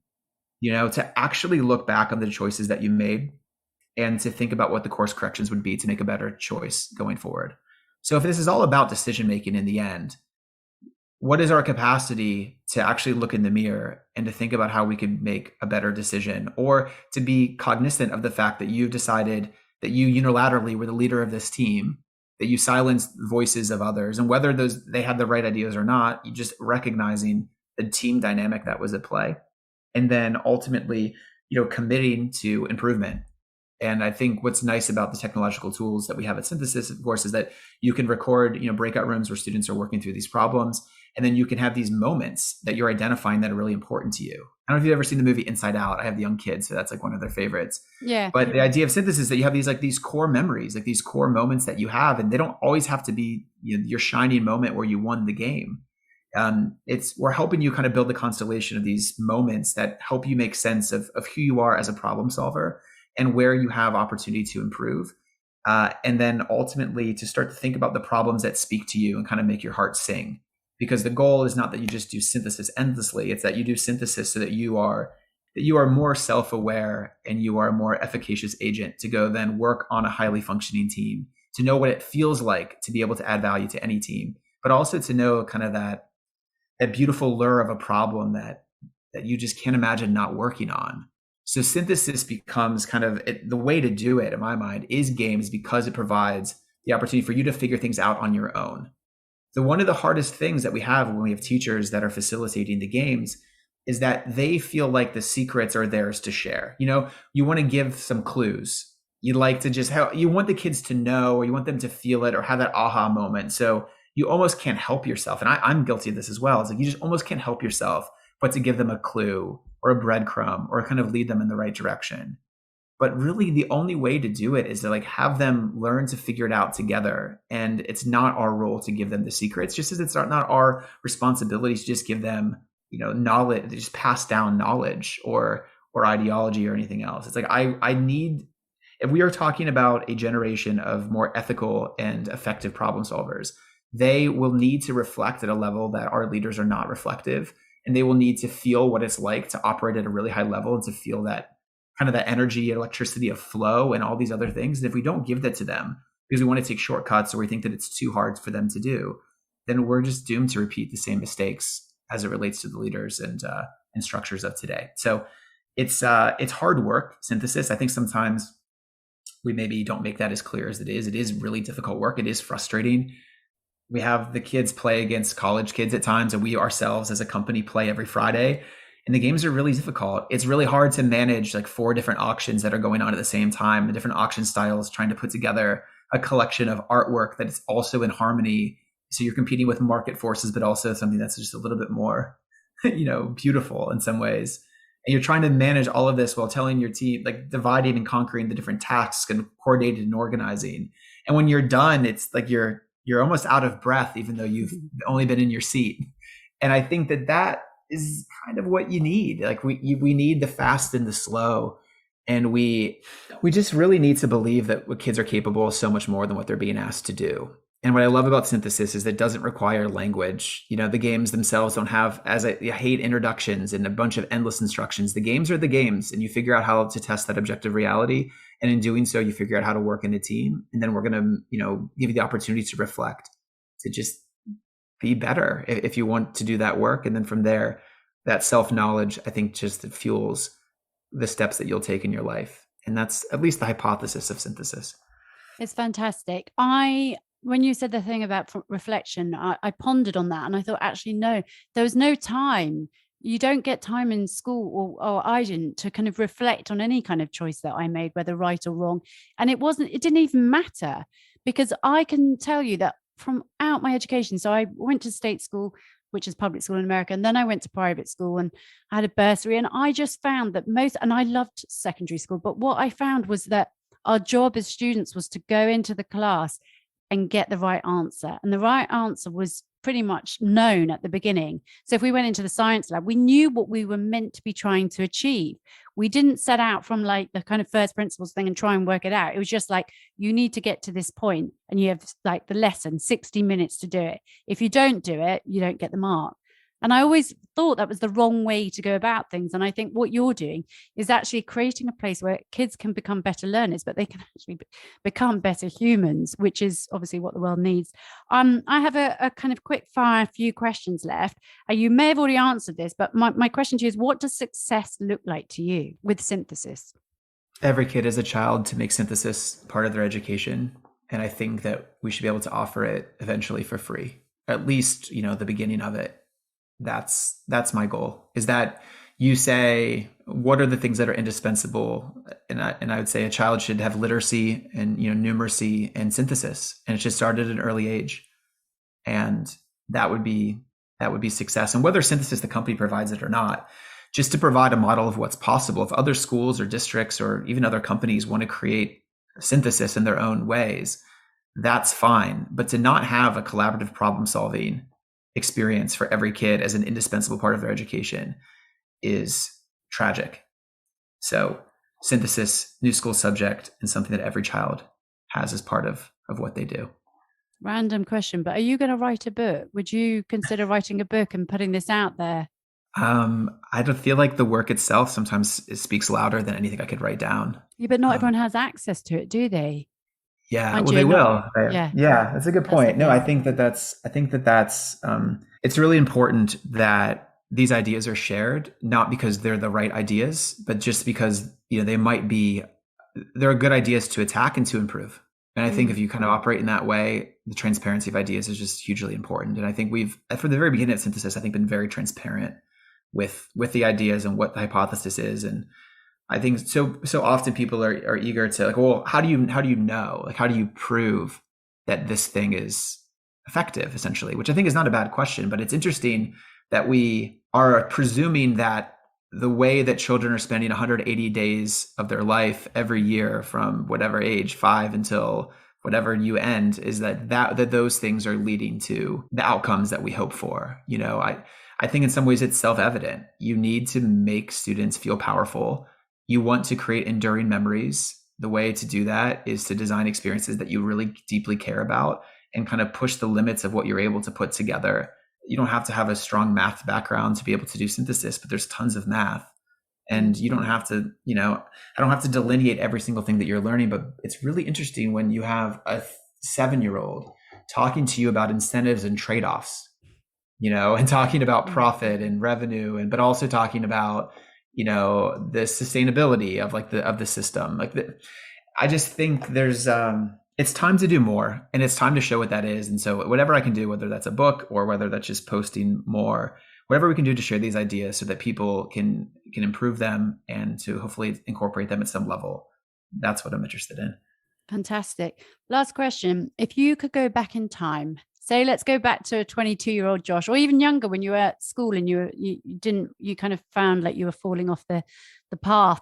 to actually look back on the choices that you made and to think about what the course corrections would be to make a better choice going forward. So if this is all about decision making in the end, what is our capacity to actually look in the mirror and to think about how we could make a better decision, or to be cognizant of the fact that you've decided that you unilaterally were the leader of this team, that you silenced the voices of others, and whether those they had the right ideas or not, you just recognizing the team dynamic that was at play, and then ultimately, committing to improvement. And I think what's nice about the technological tools that we have at Synthesis, of course, is that you can record, breakout rooms where students are working through these problems. And then you can have these moments that you're identifying that are really important to you. I don't know if you've ever seen the movie Inside Out. I have the young kids, so that's like one of their favorites. Yeah. But the idea of Synthesis is that you have these core memories, like these core moments that you have, and they don't always have to be your shining moment where you won the game. We're helping you kind of build the constellation of these moments that help you make sense of who you are as a problem solver and where you have opportunity to improve. And then ultimately to start to think about the problems that speak to you and kind of make your heart sing. Because the goal is not that you just do synthesis endlessly. It's that you do synthesis so that you are more self-aware and you are a more efficacious agent to go then work on a highly functioning team, to know what it feels like to be able to add value to any team, but also to know kind of that beautiful lure of a problem that you just can't imagine not working on. So synthesis becomes kind of the way to do it, in my mind, is games, because it provides the opportunity for you to figure things out on your own. So one of the hardest things that we have when we have teachers that are facilitating the games is that they feel like the secrets are theirs to share. You want to give some clues. You like to you want the kids to know, or you want them to feel it or have that aha moment. So you almost can't help yourself. And I'm guilty of this as well. It's like you just almost can't help yourself but to give them a clue or a breadcrumb or kind of lead them in the right direction. But really the only way to do it is to have them learn to figure it out together. And it's not our role to give them the secrets, just as it's not our responsibility to just give them, knowledge, to just pass down knowledge or ideology or anything else. It's like, I need, if we are talking about a generation of more ethical and effective problem solvers, they will need to reflect at a level that our leaders are not reflective. And they will need to feel what it's like to operate at a really high level and to feel that kind of that energy, electricity of flow and all these other things. And if we don't give that to them because we want to take shortcuts or we think that it's too hard for them to do, then we're just doomed to repeat the same mistakes as it relates to the leaders and structures of today. So it's hard work, synthesis. I think sometimes we maybe don't make that as clear as it is. It is really difficult work. It is frustrating. We have the kids play against college kids at times, and we ourselves as a company play every Friday. And the games are really difficult. It's really hard to manage 4 different auctions that are going on at the same time, the different auction styles, trying to put together a collection of artwork that is also in harmony. So you're competing with market forces, but also something that's just a little bit more, beautiful in some ways. And you're trying to manage all of this while telling your team, dividing and conquering the different tasks and coordinating and organizing. And when you're done, it's like you're almost out of breath, even though you've only been in your seat. And I think that is kind of what you need. We need the fast and the slow. And we just really need to believe that what kids are capable of so much more than what they're being asked to do. And what I love about synthesis is that it doesn't require language. The games themselves don't have, I hate introductions and a bunch of endless instructions. The games are the games, and you figure out how to test that objective reality. And in doing so, you figure out how to work in a team. And then we're going to, give you the opportunity to reflect, to just be better if you want to do that work. And then from there, that self-knowledge, I think, just fuels the steps that you'll take in your life. And that's at least the hypothesis of synthesis. It's fantastic. When you said the thing about reflection, I pondered on that, and I thought, actually, no, there was no time. You don't get time in school, or I didn't, to kind of reflect on any kind of choice that I made, whether right or wrong. And it didn't even matter, because I can tell you that throughout my education, so I went to state school, which is public school in America, and then I went to private school and I had a bursary, and I just found that and I loved secondary school, but what I found was that our job as students was to go into the class and get the right answer. And the right answer was pretty much known at the beginning. So if we went into the science lab, we knew what we were meant to be trying to achieve. We didn't set out from the kind of first principles thing and try and work it out. It was just you need to get to this point, and you have the lesson, 60 minutes to do it. If you don't do it, you don't get the mark. And I always thought that was the wrong way to go about things. And I think what you're doing is actually creating a place where kids can become better learners, but they can actually become better humans, which is obviously what the world needs. I have a kind of quick fire few questions left. You may have already answered this, but my question to you is, what does success look like to you with synthesis? Every kid is a child to make synthesis part of their education. And I think that we should be able to offer it eventually for free, at least, the beginning of it. That's my goal, is that you say, what are the things that are indispensable? And I would say a child should have literacy and, numeracy and synthesis, and it should start at an early age. And that would be success. And whether synthesis, the company, provides it or not, just to provide a model of what's possible. If other schools or districts or even other companies want to create synthesis in their own ways, that's fine. But to not have a collaborative problem solving experience for every kid as an indispensable part of their education is tragic. So synthesis, new school subject, and something that every child has as part of what they do. Random question, but are you going to write a book? Would you consider writing a book and putting this out there? I don't feel like the work itself sometimes it speaks louder than anything I could write down. Yeah, but not everyone has access to it, do they? Yeah, well, they will. Yeah, that's a good point. No, I think that's it's really important that these ideas are shared, not because they're the right ideas, but just because, there are good ideas to attack and to improve. And I think if you kind of operate in that way, the transparency of ideas is just hugely important. And I think we've, from the very beginning of synthesis, I think been very transparent with the ideas and what the hypothesis is. And I think so often people are eager to, like, well, how do you know? Like, how do you prove that this thing is effective, essentially? Which I think is not a bad question, but it's interesting that we are presuming that the way that children are spending 180 days of their life every year from whatever age, 5 until whatever you end, is that those things are leading to the outcomes that we hope for. I think in some ways it's self-evident. You need to make students feel powerful. You want to create enduring memories. The way to do that is to design experiences that you really deeply care about and kind of push the limits of what you're able to put together. You don't have to have a strong math background to be able to do synthesis, but there's tons of math. And you don't have to, I don't have to delineate every single thing that you're learning, but it's really interesting when you have a 7-year-old talking to you about incentives and trade-offs, and talking about profit and revenue, but also talking about, the sustainability of the system. I just think there's, it's time to do more, and it's time to show what that is. And so whatever I can do, whether that's a book or whether that's just posting more, whatever we can do to share these ideas so that people can improve them and to hopefully incorporate them at some level, that's what I'm interested in. Fantastic. Last question. If you could go back in time, say, let's go back to a 22-year-old Josh, or even younger, when you were at school and you kind of found like you were falling off the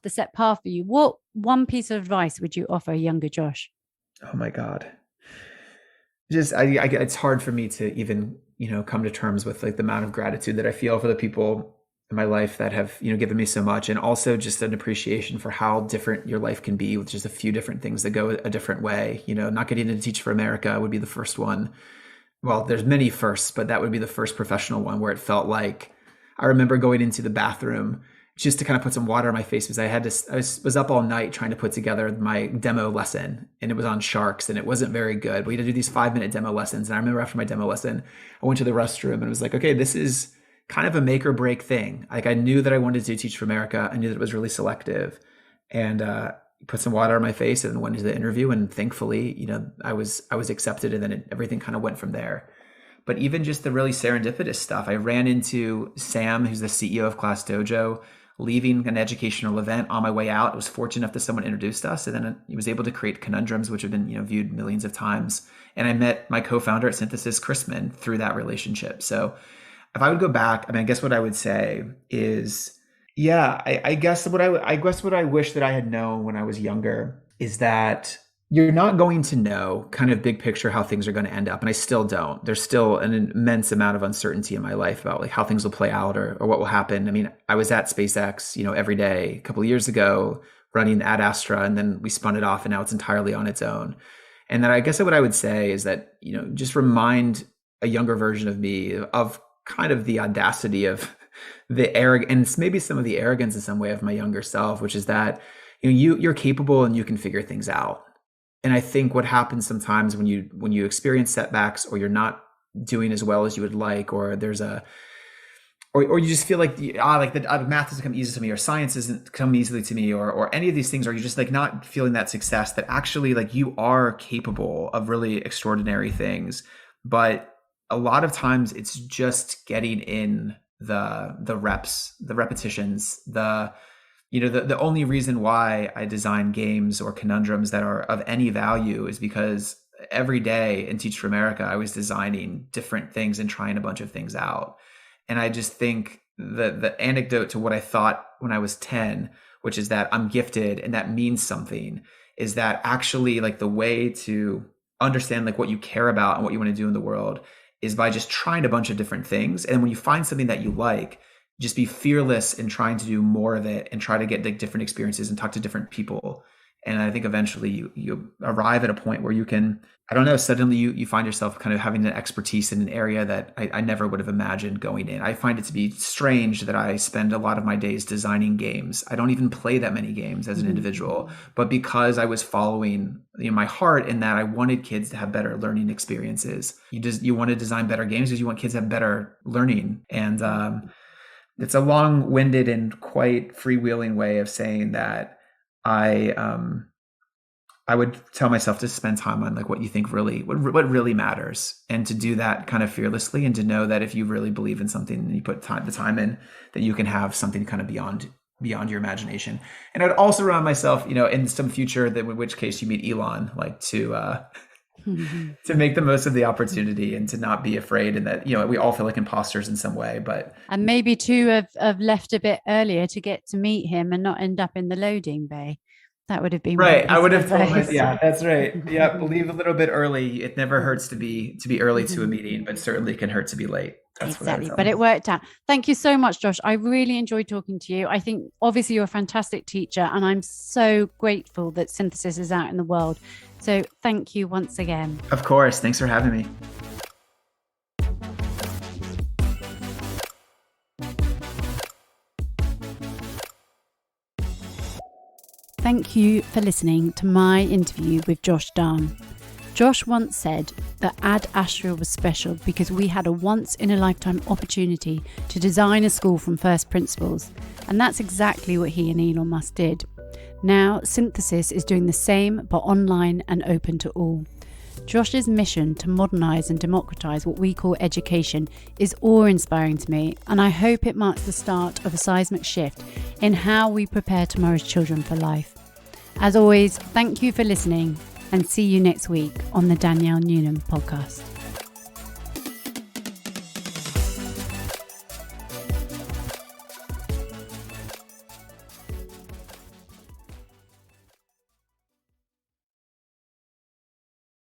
set path for you. What one piece of advice would you offer a younger Josh? Oh my God. It's hard for me to even, come to terms with like the amount of gratitude that I feel for the people in my life that have, given me so much. And also just an appreciation for how different your life can be with just a few different things that go a different way. Not getting into Teach for America would be the first one. Well, there's many firsts, but that would be the first professional one where it felt like I remember going into the bathroom just to kind of put some water on my face, because I was up all night trying to put together my demo lesson, and it was on sharks and it wasn't very good. We had to do these 5-minute demo lessons. And I remember after my demo lesson, I went to the restroom and it was like, okay, this is kind of a make or break thing. Like, I knew that I wanted to Teach for America. I knew that it was really selective, and put some water on my face and went into the interview. And thankfully, I was accepted, and then everything kind of went from there. But even just the really serendipitous stuff, I ran into Sam, who's the CEO of Class Dojo, leaving an educational event. On my way out, I was fortunate enough that someone introduced us, and then he was able to create Conundrums, which have been viewed millions of times. And I met my co-founder at Synthesis, Chrisman, through that relationship. So if I would go back, I guess what I would say is, I guess what I wish that I had known when I was younger is that you're not going to know kind of big picture how things are going to end up. And I still don't. There's still an immense amount of uncertainty in my life about like how things will play out or what will happen. I was at SpaceX, every day a couple of years ago running Ad Astra, and then we spun it off and now it's entirely on its own. And then I guess what I would say is that, just remind a younger version of me of kind of the audacity of the arrogance, and maybe some of the arrogance in some way of my younger self, which is that you're capable and you can figure things out. And I think what happens sometimes when you experience setbacks, or you're not doing as well as you would like, or there's or you just feel like math doesn't come easy to me, or science doesn't come easily to me, or any of these things, or you're just like not feeling that success, that actually like you are capable of really extraordinary things. But a lot of times it's just getting in the reps, the repetitions, the only reason why I design games or conundrums that are of any value is because every day in Teach for America, I was designing different things and trying a bunch of things out. And I just think the anecdote to what I thought when I was 10, which is that I'm gifted and that means something, is that actually like the way to understand like what you care about and what you want to do in the world is by just trying a bunch of different things. And when you find something that you like, just be fearless in trying to do more of it and try to get like different experiences and talk to different people. And I think eventually you arrive at a point where you can, I don't know, suddenly you find yourself kind of having an expertise in an area that I never would have imagined going in. I find it to be strange that I spend a lot of my days designing games. I don't even play that many games as an individual, but because I was following my heart in that I wanted kids to have better learning experiences. You want to design better games because you want kids to have better learning. And it's a long-winded and quite freewheeling way of saying that I would tell myself to spend time on like what you think really, what really matters, and to do that kind of fearlessly, and to know that if you really believe in something and you put the time in, that you can have something kind of beyond your imagination. And I'd also remind myself, in some future, that in which case you meet Elon, like to make the most of the opportunity and to not be afraid, and that we all feel like imposters in some way, and maybe to have left a bit earlier to get to meet him and not end up in the loading bay. That would have been right. I would have told yeah, that's right. Yeah, leave a little bit early. It never hurts to be early to a meeting, but certainly can hurt to be late. That's exactly. But it worked out. Thank you so much, Josh. I really enjoyed talking to you. I think obviously you're a fantastic teacher, and I'm so grateful that Synthesis is out in the world. So thank you once again. Of course. Thanks for having me. Thank you for listening to my interview with Josh Dahn. Josh once said that Ad Astra was special because we had a once-in-a-lifetime opportunity to design a school from first principles. And that's exactly what he and Elon Musk did. Now, Synthesis is doing the same, but online and open to all. Josh's mission to modernise and democratise what we call education is awe-inspiring to me, and I hope it marks the start of a seismic shift in how we prepare tomorrow's children for life. As always, thank you for listening, and see you next week on the Danielle Newnham podcast.